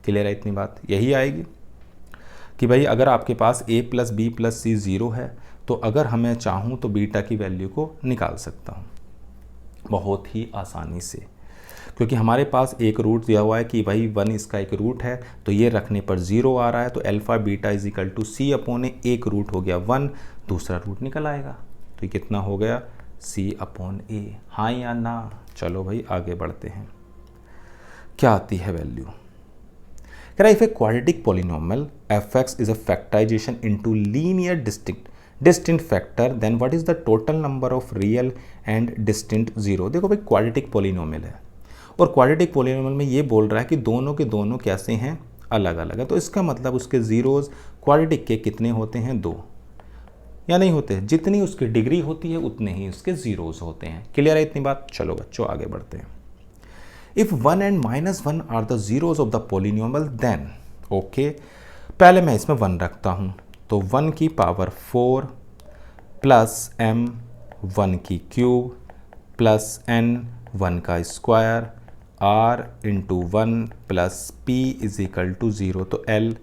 क्लियर है इतनी बात? यही आएगी कि भाई अगर आपके पास a + b + c 0 है तो अगर हमें चाहूँ तो बीटा की वैल्यू को निकाल सकता हूँ बहुत ही आसानी से, क्योंकि हमारे पास एक रूट दिया हुआ है कि भाई 1 इसका एक रूट है, तो ये रखने पर 0 आ रहा है, तो अल्फ़ा बीटा = C/A। एक रूट हो गया 1, दूसरा रूट निकल आएगा, तो ये कितना हो गया, C/A। हाँ या ना? चलो भाई आगे बढ़ते हैं। क्या आती है वैल्यू? कह रहा है if a quadratic polynomial f(x) is a factorization into linear distinct factor, then what is the total number of real and distinct zero. देखो भाई क्वाड्रेटिक पॉलिनोमियल है, और क्वाड्रेटिक पॉलिनोमियल में ये बोल रहा है कि दोनों के दोनों कैसे हैं, अलग अलग है। तो इसका मतलब उसके ज़ीरोज़ क्वाड्रेटिक के कितने होते हैं, 2, या नहीं होते? जितनी उसकी डिग्री होती है उतने ही उसके ज़ीरोज़ होते हैं। क्लियर है इतनी बात? चलो बच्चों आगे बढ़ते हैं। If 1 and -1 are the zeros of the polynomial then, okay, पहले मैं इसमें 1 रखता हूँ, तो 1 की पावर 4 प्लस m 1 की क्यूब प्लस n 1 का square r into 1 plus p = 0, तो l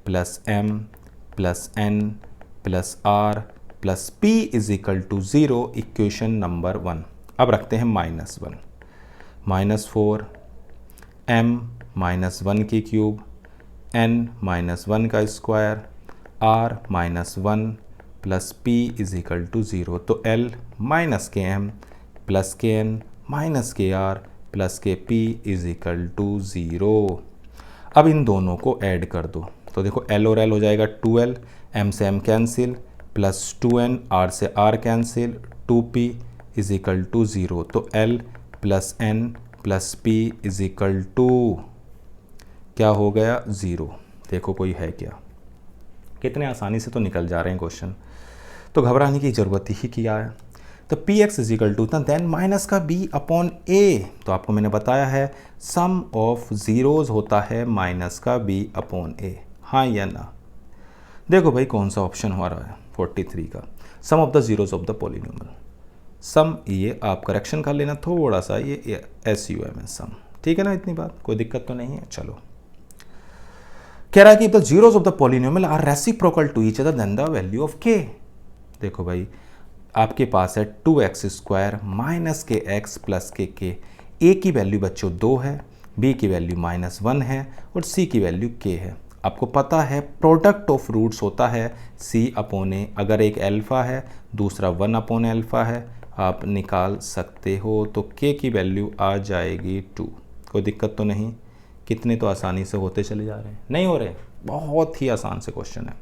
plus m plus n plus r plus p = 0, equation number 1। अब रखते हैं -1, -4 m -1 की क्यूब n -1 का स्क्वायर r -1 प्लस p = 0, तो l माइनस के m प्लस के n माइनस के r प्लस के p = 0। अब इन दोनों को ऐड कर दो, तो देखो l और l हो जाएगा 2l, m से m cancel, plus 2n, r से r कैंसिल, 2p = 0, तो l plus n plus p = क्या हो गया, 0। देखो कोई है क्या? कितने आसानी से तो निकल जा रहे हैं क्वेश्चन, तो घबराने की ज़रूरत ही क्या है। तो px = देन माइनस का b/a, तो आपको मैंने बताया है सम ऑफ ज़ीरोज़ होता है माइनस का b/a। हाँ या ना? देखो भाई कौन सा ऑप्शन हो रहा है, 43 का, sum of the zeros of the polynomial. Sum, ये आप करेक्शन कर लेना थोड़ा सा, ये SUM है सम, ठीक है ना? इतनी बात, कोई दिक्कत तो नहीं है। चलो कह रहा है कि the zeros of the polynomial are reciprocal to each other then the value of k। देखो भाई आपके पास है 2x² माइनस के x प्लस के k। a की वैल्यू बच्चों 2 है, b की वैल्यू -1 है, और c की वैल्यू k है। आपको पता है प्रोडक्ट ऑफ रूट्स होता है C/A। अगर एक अल्फ़ा है दूसरा 1/α है, आप निकाल सकते हो, तो k की वैल्यू आ जाएगी 2। कोई दिक्कत तो नहीं? कितने तो आसानी से होते चले जा रहे हैं, नहीं हो रहे? बहुत ही आसान से क्वेश्चन है।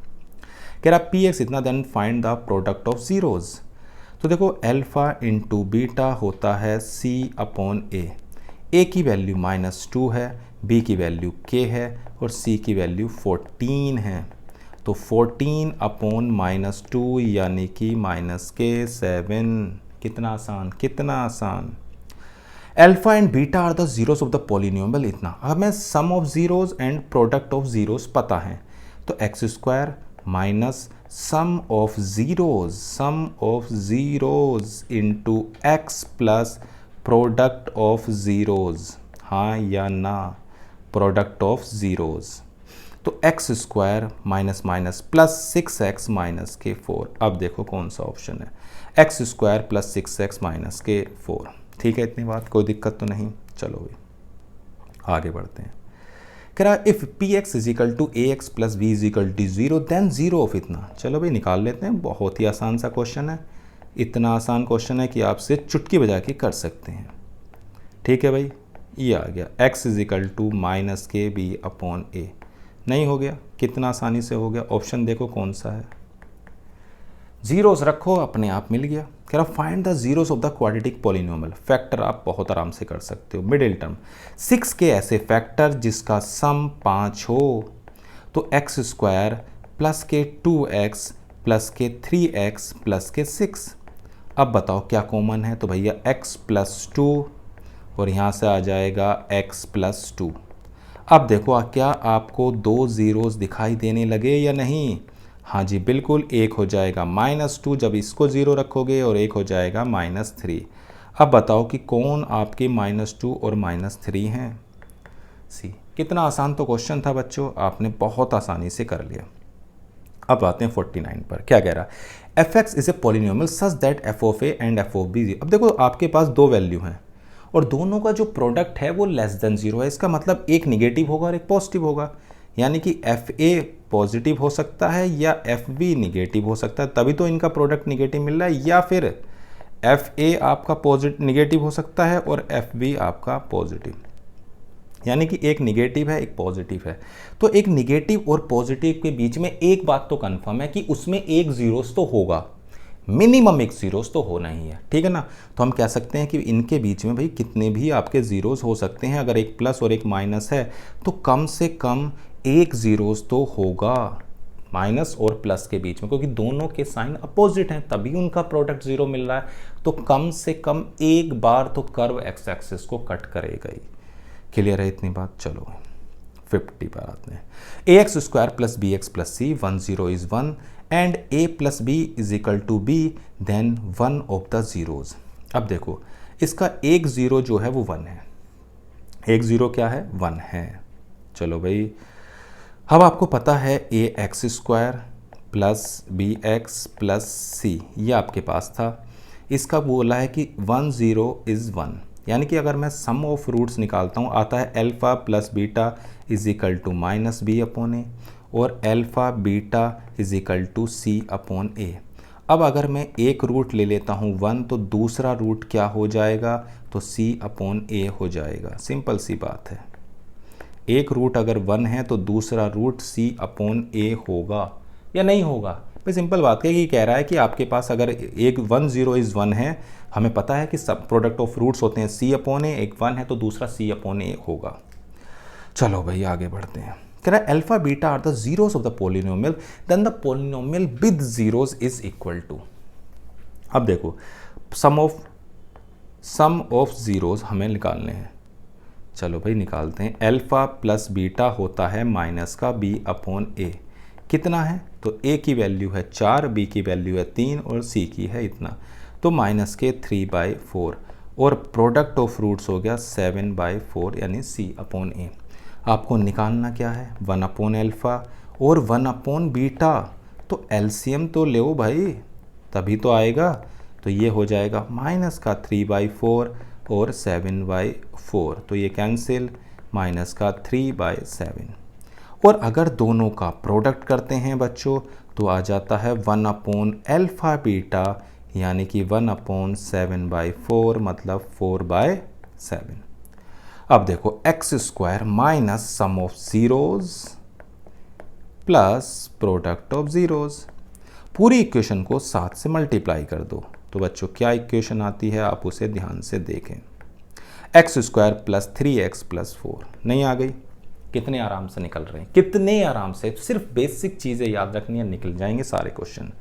कह रहा px इतना, then find the product of zeros. तो देखो अल्फ़ा इंटू बीटा होता है C/A। a की वैल्यू -2 है, b की वैल्यू k है, और c की वैल्यू 14 है, तो 14/-2 यानी कि -k7। कितना आसान, कितना आसान। Alpha and beta are the zeros of the polynomial. इतना हमें sum of zeros and product of zeros पता है, तो x² minus sum of zeros into x plus product of zeros. हाँ या ना? प्रोडक्ट ऑफ ज़ीरोज़, तो x² minus minus plus 6x minus के 4। अब देखो कौन सा ऑप्शन है, x² प्लस 6x माइनस के 4। ठीक है इतनी बात, कोई दिक्कत तो नहीं? चलो भाई आगे बढ़ते हैं। कह रहा if px = ax plus b = 0 then 0 of इतना। चलो भाई निकाल लेते हैं, बहुत ही आसान सा क्वेश्चन है। इतना आसान क्वेश्चन है कि आपसे चुटकी बजा के कर सकते हैं। ठीक है भाई, ये आ गया x = -kb/a। नहीं हो गया? कितना आसानी से हो गया। ऑप्शन देखो कौन सा है, जीरोस रखो, अपने आप मिल गया। कह रहा find the zeros of the quadratic polynomial. Factor आप बहुत आराम से कर सकते हो। मिडिल टर्म 6 के ऐसे फैक्टर जिसका सम 5 हो, तो एक्स स्क्वायर प्लस के 2x प्लस के 3x प्लस के 6। अब बताओ क्या कॉमन है, तो भैया x प्लस 2 और यहाँ से आ जाएगा x प्लस 2। अब देखो क्या आपको दो ज़ीरोज़ दिखाई देने लगे या नहीं? हाँ जी बिल्कुल, एक हो जाएगा -2 जब इसको ज़ीरो रखोगे और एक हो जाएगा -3। अब बताओ कि कौन आपके -2 और -3 हैं? सी। कितना आसान तो क्वेश्चन था बच्चों, आपने बहुत आसानी से कर लिया। अब आते हैं 49 पर। क्या कह रहा है? f(x) is a polynomial such that f of a and f of b. अब देखो आपके पास दो वैल्यू हैं और दोनों का जो प्रोडक्ट है वो लेस देन 0 है। इसका मतलब एक निगेटिव होगा और एक पॉजिटिव होगा, यानी कि एफ ए पॉजिटिव हो सकता है या एफ बी निगेटिव हो सकता है, तभी तो इनका प्रोडक्ट निगेटिव मिल रहा है। या फिर एफ ए आपका पॉजिटिव निगेटिव हो सकता है और एफ बी आपका पॉजिटिव, यानी कि एक निगेटिव है एक पॉजिटिव है। तो एक निगेटिव और पॉजिटिव के बीच में एक बात तो कंफर्म है कि उसमें एक जीरोस तो होगा, मिनिमम एक जीरोस तो होना ही है, ठीक है ना। तो हम कह सकते हैं कि इनके बीच में भाई कितने भी आपके जीरोस हो सकते हैं। अगर एक प्लस और एक माइनस है तो कम से कम एक जीरोस तो होगा माइनस और प्लस के बीच में, क्योंकि दोनों के साइन अपोजिट हैं तभी उनका प्रोडक्ट जीरो मिल रहा है। तो कम से कम एक बार तो कर्व एक्स एक्सिस को कट करेगा ही। क्लियर है इतनी बात? चलो 50 पर आते हैं। A x square plus b x plus c 1 0 is 1 and a plus b is equal to b then one of the zeros. अब देखो इसका एक ज़ीरो जो है वो 1 है, एक ज़ीरो क्या है? 1 है। चलो भाई, अब आपको पता है a x square plus b x plus c, ये आपके पास था। इसका बोला है कि 1 0 इज़ 1, यानी कि अगर मैं सम ऑफ रूट्स निकालता हूँ आता है alpha plus beta is equal to minus b upon a और alpha beta is equal to c upon a. अब अगर मैं एक रूट ले लेता हूँ 1 तो दूसरा रूट क्या हो जाएगा? तो सी अपॉन ए हो जाएगा। सिंपल सी बात है, एक रूट अगर 1 है तो दूसरा रूट सी अपॉन ए होगा या नहीं होगा? भाई सिंपल बात है कि कह रहा है कि आपके पास अगर एक 1 0 इज़ 1 है, हमें पता है कि सब प्रोडक्ट ऑफ रूट्स होते हैं सी अपॉन ए, एक 1 है तो दूसरा सी अपॉन ए होगा। चलो भाई आगे बढ़ते हैं। कह रहा है alpha beta are the zeros of the polynomial then the polynomial with zeros is equal to. अब देखो सम ऑफ जीरोस हमें निकालने हैं। चलो भाई निकालते हैं। अल्फा प्लस बीटा होता है माइनस का बी अपॉन ए। कितना है? तो ए की वैल्यू है 4, बी की वैल्यू है 3 और सी की है इतना, तो माइनस के 3/4 और प्रोडक्ट ऑफ रूट्स हो गया 7/4 यानी सी अपॉन ए। आपको निकालना क्या है? 1 अपॉन अल्फ़ा और 1 अपॉन बीटा, तो एलसीएम तो ले भाई तभी तो आएगा। तो ये हो जाएगा माइनस का 3/4 और 7/4, तो ये कैंसिल, माइनस का 3/7। और अगर दोनों का प्रोडक्ट करते हैं बच्चों तो आ जाता है 1 अपॉन अल्फ़ा बीटा, यानी कि 1 अपॉन 7/4 मतलब 4/7। अब देखो x square minus sum of zeros plus product of zeros, पूरी इक्वेशन को 7 से मल्टीप्लाई कर दो। तो बच्चों क्या इक्वेशन आती है आप उसे ध्यान से देखें। X square plus 3x plus 4 नहीं आ गई? कितने आराम से निकल रहे हैं, कितने आराम से, सिर्फ बेसिक चीज़ें याद रखनी है, निकल जाएंगे सारे क्वेश्चन।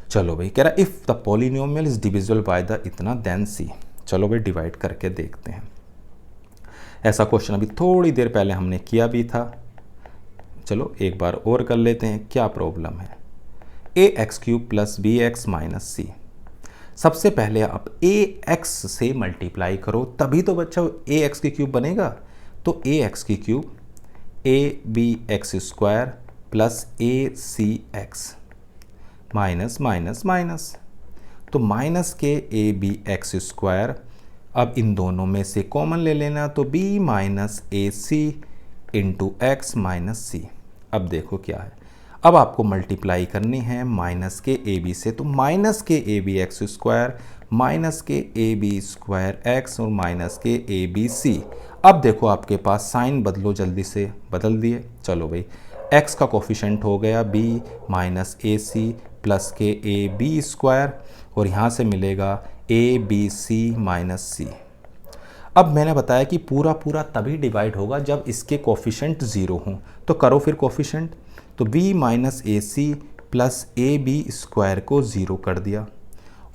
चलो भाई कह रहा है if the polynomial is divisible by the इतना देन सी। चलो भाई डिवाइड करके देखते हैं। ऐसा क्वेश्चन अभी थोड़ी देर पहले हमने किया भी था, चलो एक बार और कर लेते हैं। क्या प्रॉब्लम है? A x cube plus b x minus c. सबसे पहले आप ए एक्स से मल्टीप्लाई करो तभी तो बच्चा ए एक्स की क्यूब बनेगा। तो ए एक्स की cube a b x square plus a c x minus minus minus, तो minus k a b x square. अब इन दोनों में से कॉमन ले लेना, तो b माइनस ए सी इंटू एक्स माइनस सी। अब देखो क्या है, अब आपको मल्टीप्लाई करनी है माइनस के ए बी से, तो minus k a b x square minus k a B square x और minus k a B C. अब देखो आपके पास साइन बदलो, जल्दी से बदल दिए। चलो भाई एक्स का कोफिशेंट हो गया b माइनस ए सी प्लस के ए बी स्क्वायर और यहाँ से मिलेगा A B C minus c. अब मैंने बताया कि पूरा पूरा तभी डिवाइड होगा जब इसके कोफिशेंट ज़ीरो हों, तो करो फिर कोफिशेंट। तो b minus A C plus A B square को ज़ीरो कर दिया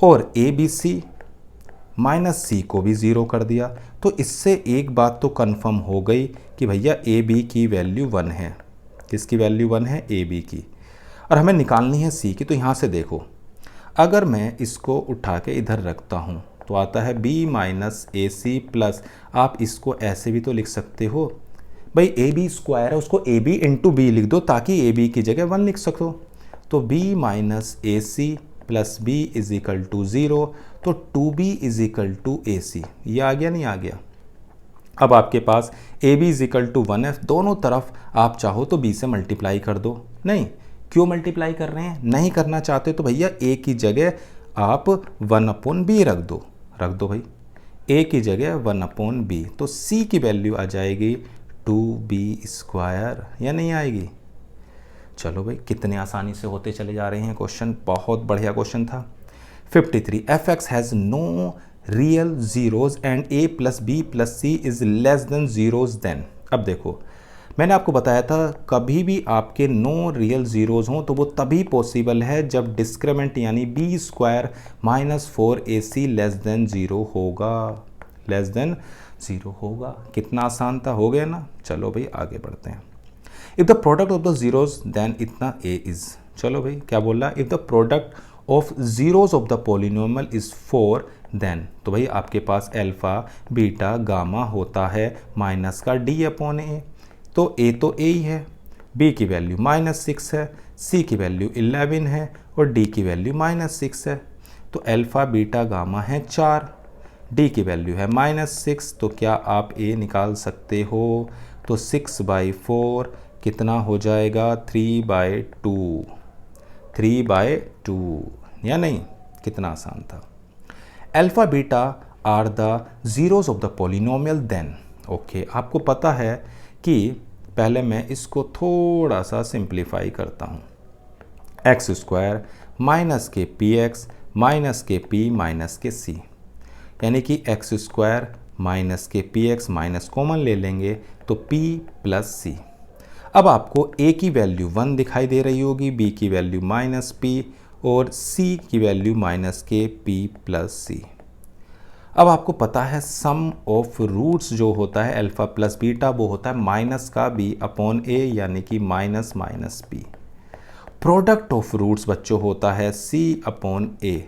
और ए बी सी माइनस सी को भी ज़ीरो कर दिया। तो इससे एक बात तो कन्फर्म हो गई कि भैया ए बी की वैल्यू 1 है। किसकी वैल्यू 1 है? ए बी की। और हमें निकालनी है सी की। तो यहाँ से देखो, अगर मैं इसको उठा के इधर रखता हूँ तो आता है b माइनस ए सी प्लस, आप इसको ऐसे भी तो लिख सकते हो भाई, ए बी स्क्वायर है उसको ए बी इंटू बी लिख दो ताकि ए बी की जगह 1 लिख सको। तो b minus A C plus b is equal to 0, तो 2b is equal to a c. ये आ गया नहीं आ गया? अब आपके पास a b is equal to 1 है, दोनों तरफ आप चाहो तो b से मल्टीप्लाई कर दो। नहीं, क्यों मल्टीप्लाई कर रहे हैं? नहीं करना चाहते तो भैया a की जगह आप 1/b रख दो भाई, a की जगह 1/b। तो c की वैल्यू आ जाएगी 2b स्क्वायर, या नहीं आएगी? चलो भाई, कितने आसानी से होते चले जा रहे हैं क्वेश्चन, बहुत बढ़िया क्वेश्चन था। 53 fx has no real zeros and a plus b plus c is less than zeros then. अब देखो, मैंने आपको बताया था कभी भी आपके नो रियल ज़ीरोज़ हों तो वो तभी पॉसिबल है जब डिस्क्रिमेंट यानी b square minus 4ac less than zero होगा। कितना आसान था, हो गया ना? चलो भाई आगे बढ़ते हैं। If the product of the zeros then इतना a इज़, चलो भाई क्या बोल रहा है? If the product of zeros of the polynomial is 4 then, तो भाई आपके पास अल्फ़ा बीटा गामा होता है माइनस का d/a। तो a तो a ही है, b की वैल्यू -6 है, c की वैल्यू 11 है और d की वैल्यू -6 है। तो अल्फ़ा बीटा गामा है 4, d की वैल्यू है -6। तो क्या आप a निकाल सकते हो? तो 6/4 कितना हो जाएगा? 3/2 या नहीं? कितना आसान था। Alpha beta are the zeros of the polynomial then. Okay, आपको पता है कि पहले मैं इसको थोड़ा सा सिंप्लीफाई करता हूँ। एक्स स्क्वायर माइनस के पी एक्स माइनस के पी माइनस के सी, यानी कि एक्स स्क्वायर माइनस के पी एक्स माइनस कॉमन ले लेंगे तो p प्लस सी। अब आपको a की वैल्यू 1 दिखाई दे रही होगी, b की वैल्यू -p और c की वैल्यू -kp प्लस सी। अब आपको पता है सम ऑफ रूट्स जो होता है अल्फ़ा प्लस बीटा वो होता है माइनस का b/a, यानी कि -p। प्रोडक्ट ऑफ रूट्स बच्चों होता है c/a,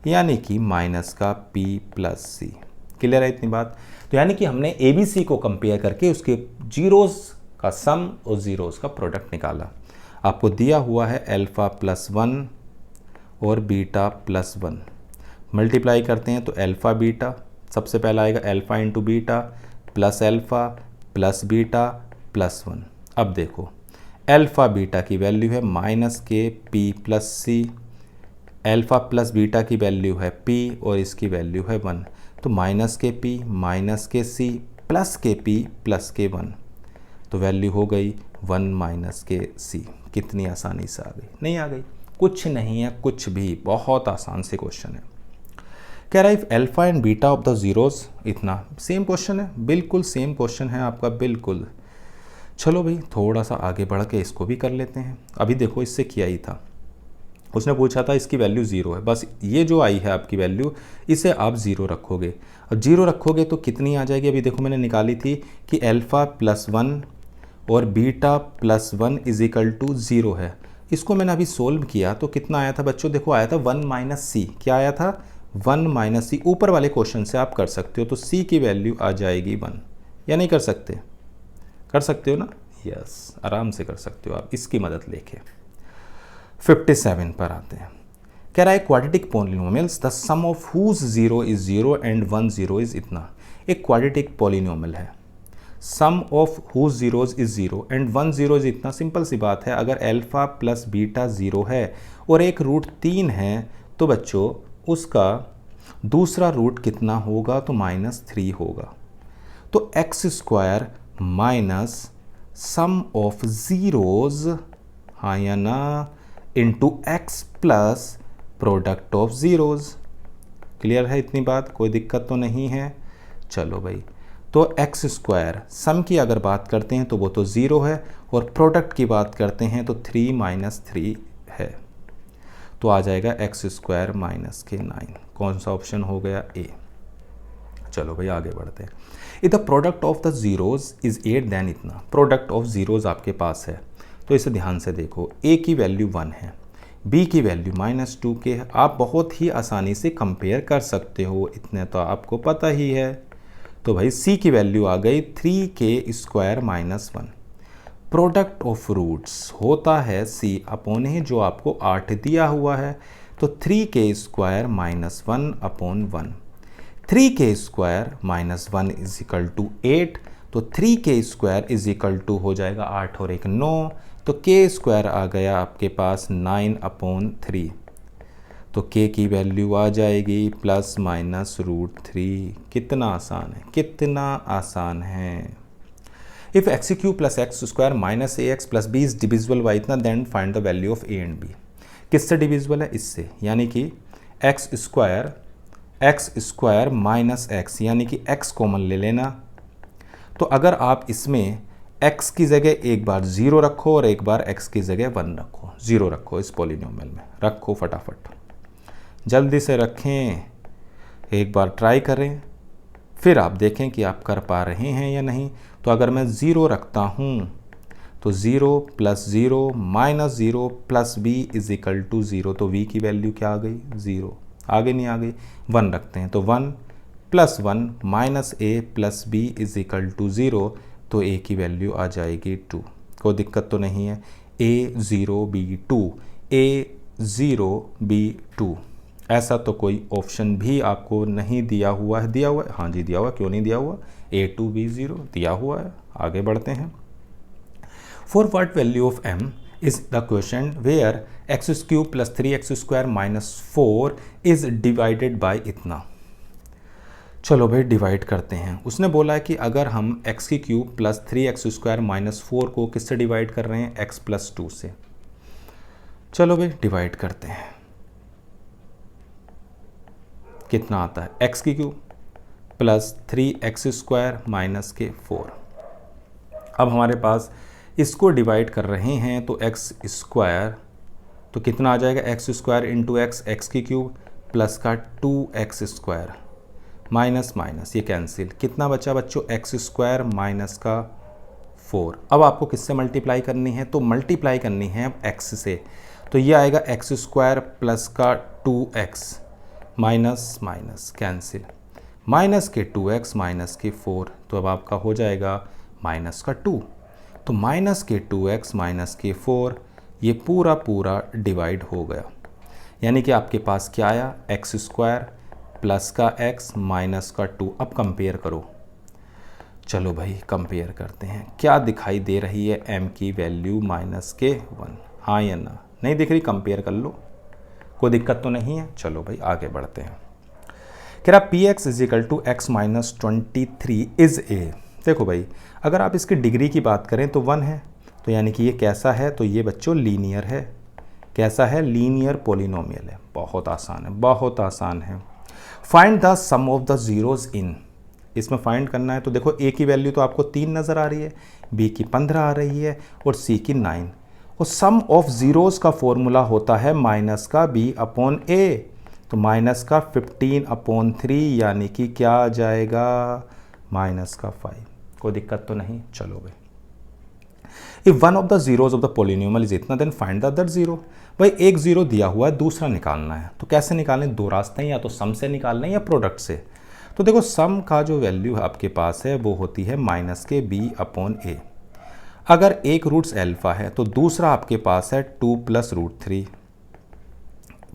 यानी कि माइनस का p प्लस सी। क्लियर है इतनी बात? तो यानी कि हमने ए बी सी को कंपेयर करके उसके जीरोज़ का सम और ज़ीरोज़ का प्रोडक्ट निकाला। आपको दिया हुआ है अल्फ़ा प्लस 1 और बीटा प्लस 1, मल्टीप्लाई करते हैं तो अल्फ़ा बीटा, सबसे पहला आएगा alpha into beta plus alpha plus beta plus 1। अब देखो, अल्फ़ा बीटा की वैल्यू है -kp प्लस सी, अल्फ़ा प्लस बीटा की वैल्यू है p और इसकी वैल्यू है 1, तो -kp -kc plus kp plus k1, तो वैल्यू हो गई 1 -kc। कितनी आसानी से आ गई? नहीं आ गई? कुछ नहीं है, कुछ भी, बहुत आसान से क्वेश्चन है। कह रहा है if alpha and beta of the zeros, इतना सेम क्वेश्चन है, बिल्कुल सेम क्वेश्चन है आपका, बिल्कुल। चलो भाई थोड़ा सा आगे बढ़ के इसको भी कर लेते हैं। अभी देखो इससे किया ही था, उसने पूछा था इसकी वैल्यू 0 है, बस ये जो आई है आपकी वैल्यू इसे आप 0 रखोगे, और 0 रखोगे तो कितनी आ जाएगी? अभी देखो मैंने निकाली थी कि अल्फ़ा प्लस 1 और beta plus 1 is equal to 0 है। इसको मैंने अभी सोल्व किया तो कितना आया था बच्चों? देखो आया था 1 - c। क्या आया था? 1 - c। ऊपर वाले क्वेश्चन से आप कर सकते हो, तो c की वैल्यू आ जाएगी 1, या नहीं कर सकते? कर सकते हो ना? यस, आराम से कर सकते हो आप इसकी मदद लेके। 57 पर आते हैं। कह रहा है quadratic polynomials the sum of whose 0 is 0 and 1 0 is इतना। एक क्वाड्रेटिक पॉलिनोमियल है, sum of whose zeros is 0 and 1 0 is इतना। सिंपल सी बात है, अगर अल्फ़ा प्लस बीटा 0 है और एक रूट 3 है तो बच्चों उसका दूसरा रूट कितना होगा? तो -3 होगा। तो x square minus sum of zeros, हाँ या ना, into x plus product of zeros. Clear है इतनी बात, कोई दिक्कत तो नहीं है। चलो भाई, तो एक्स स्क्वायर सम की अगर बात करते हैं तो वो तो ज़ीरो है, और प्रोडक्ट की बात करते हैं तो 3 माइनस 3 है, तो आ जाएगा एक्स स्क्वायर माइनस के 9। कौन सा ऑप्शन हो गया? ए। चलो भाई आगे बढ़ते हैं। If the product of the zeros is 8 then इतना, प्रोडक्ट ऑफ ज़ीरोज़ आपके पास है तो इसे ध्यान से देखो। ए की वैल्यू 1 है, बी की वैल्यू -2 के है। आप बहुत ही आसानी से कंपेयर कर सकते हो, इतने तो आपको पता ही है। तो भाई सी की वैल्यू आ गई 3k² -1। प्रोडक्ट ऑफ रूट्स होता है सी अपॉन ए, जो आपको 8 दिया हुआ है, तो 3k² -1/1। 3k² -1 is equal to 8, तो 3k² इज इक्वल टू हो जाएगा 8 और 1 9, तो k² आ गया आपके पास 9/3। तो k की वैल्यू आ जाएगी ±√3। कितना आसान है, कितना आसान है। If x³ + x² - ax + b is divisible by इतना, then find the value of a and b। किससे डिविजिबल है? इससे, यानी कि x² -x, यानी कि x कॉमन ले लेना। तो अगर आप इसमें x की जगह एक बार 0 रखो और एक बार x की जगह 1 रखो, 0 रखो, इस पॉलिनोमियल में रखो, फटाफट जल्दी से रखें, एक बार ट्राई करें, फिर आप देखें कि आप कर पा रहे हैं या नहीं। तो अगर मैं 0 रखता हूँ तो 0 + 0 - 0 + b इज इक्वल टू 0, तो v की वैल्यू क्या आ गई? 0। आगे नहीं आ गई। 1 रखते हैं तो 1 + 1 - a + b is equal to 0, तो a की वैल्यू आ जाएगी 2। कोई दिक्कत तो नहीं है। a0 b2, a0 b2, ऐसा तो कोई ऑप्शन भी आपको नहीं दिया हुआ है। दिया हुआ है? हाँ जी दिया हुआ है। क्यों नहीं दिया हुआ? a2 b0 दिया हुआ है। आगे बढ़ते हैं। For what value of m is the question where x³ + 3x² - 4 is divided by इतना। चलो भाई डिवाइड करते हैं। उसने बोला है कि अगर हम x³ + 3x² - 4 को किससे डिवाइड कर रहे हैं? x + 2 से। चलो भाई डिवाइड करते हैं। कितना आता है? x³ + 3x² - 4। अब हमारे पास इसको डिवाइड कर रहे हैं तो x² तो कितना आ जाएगा? x² × x, x³ प्लस का 2x² माइनस माइनस ये कैंसिल, कितना बचा बच्चों? x² माइनस का 4। अब आपको किससे मल्टीप्लाई करनी है? तो मल्टीप्लाई करनी है x से, तो ये आएगा x² प्लस का 2x minus minus cancel, minus के 2x माइनस के 4, तो अब आपका हो जाएगा माइनस का 2। तो माइनस के 2x माइनस के 4 ये पूरा पूरा डिवाइड हो गया, यानी कि आपके पास क्या आया? x² प्लस का x माइनस का 2। अब कंपेयर करो। चलो भाई कंपेयर करते हैं। क्या दिखाई दे रही है? m की वैल्यू माइनस के 1, हाँ या ना? नहीं दिख रही? कंपेयर कर लो, कोई दिक्कत तो नहीं है। चलो भाई आगे बढ़ते हैं। कह रहा px = x - 23 इज़ a। देखो भाई अगर आप इसकी डिग्री की बात करें तो 1 है, तो यानी कि ये कैसा है? तो ये बच्चों लीनियर है। कैसा है? लीनियर पॉलिनोमियल है। बहुत आसान है, बहुत आसान है। Find the sum of the zeros in, इसमें फाइंड करना है। तो देखो a की वैल्यू तो आपको 3 नज़र आ रही है, b की 15 आ रही है और c की 9। और सम ऑफ ज़ीरोज़ का फॉर्मूला होता है माइनस का b/a, तो माइनस का 15/3, यानी कि क्या आ जाएगा? माइनस का 5। कोई दिक्कत तो नहीं? चलो भाई। If one of the zeros of the polynomial is इतना, then find the other zero. भाई एक ज़ीरो दिया हुआ है, दूसरा निकालना है, तो कैसे निकालें? 2 रास्ते हैं, या तो सम से निकालना है या प्रोडक्ट से। तो देखो सम का जो वैल्यू आपके पास है वो होती है माइनस के b/a। अगर एक रूट्स अल्फ़ा है तो दूसरा आपके पास है 2 + √3।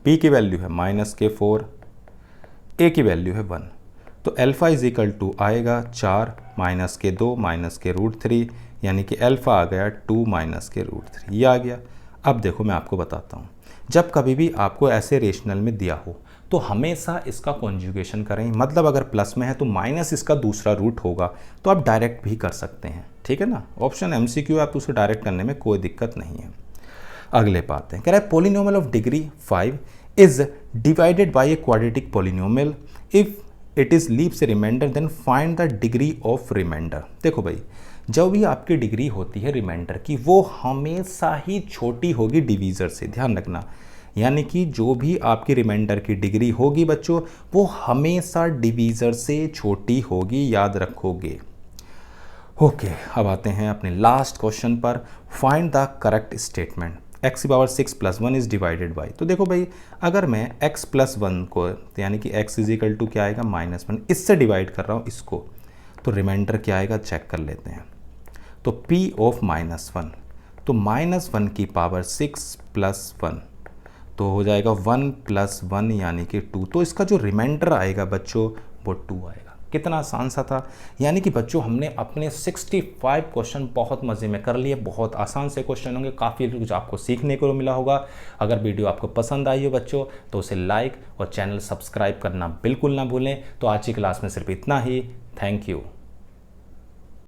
b की वैल्यू है माइनस के 4, a की वैल्यू है 1, तो अल्फ़ा = आएगा 4 माइनस के 2 माइनस के √3, यानी कि अल्फ़ा आ गया 2 माइनस के √3, ये आ गया। अब देखो मैं आपको बताता हूँ, जब कभी भी आपको ऐसे रेशनल में दिया हो तो हमेशा इसका कॉन्जुगेशन करें। मतलब अगर प्लस में है तो माइनस इसका दूसरा रूट होगा, तो आप डायरेक्ट भी कर सकते हैं, ठीक है ना। ऑप्शन MCQ आप उसे डायरेक्ट करने में कोई दिक्कत नहीं है। अगले पे आते हैं, कह रहा है polynomial of degree 5 is divided by a quadratic polynomial if it is leaves a remainder then find the degree of remainder. देखो भाई, जब भी आपकी डिग्री होती है रिमाइंडर की, वो हमेशा ही छोटी होगी डिवीज़र से, ध्यान रखना। यानी कि जो भी आपकी रिमाइंडर की डिग्री होगी बच्चों, वो हमेशा डिवीज़र से छोटी होगी, याद रखोगे। ओके, अब आते हैं अपने लास्ट क्वेश्चन पर, find the correct statement. x की पावर 6 + 1 इज डिवाइडेड बाई। तो देखो भाई, अगर मैं x + 1 को, यानी कि x इजिकल टू क्या आएगा -1, इससे डिवाइड कर रहा हूँ इसको, तो रिमाइंडर क्या आएगा चेक कर लेते हैं। तो p ऑफ -1, तो -1 की पावर 6 + 1, तो हो जाएगा 1 + 1 यानी कि 2। तो इसका जो रिमाइंडर आएगा बच्चों वो 2 आएगा। कितना आसान सा था। यानी कि बच्चों हमने अपने 65 क्वेश्चन बहुत मज़े में कर लिए। बहुत आसान से क्वेश्चन होंगे, काफ़ी कुछ आपको सीखने को मिला होगा। अगर वीडियो आपको पसंद आई हो बच्चों तो उसे लाइक और चैनल सब्सक्राइब करना बिल्कुल ना भूलें। तो आज की क्लास में सिर्फ इतना ही। Thank you.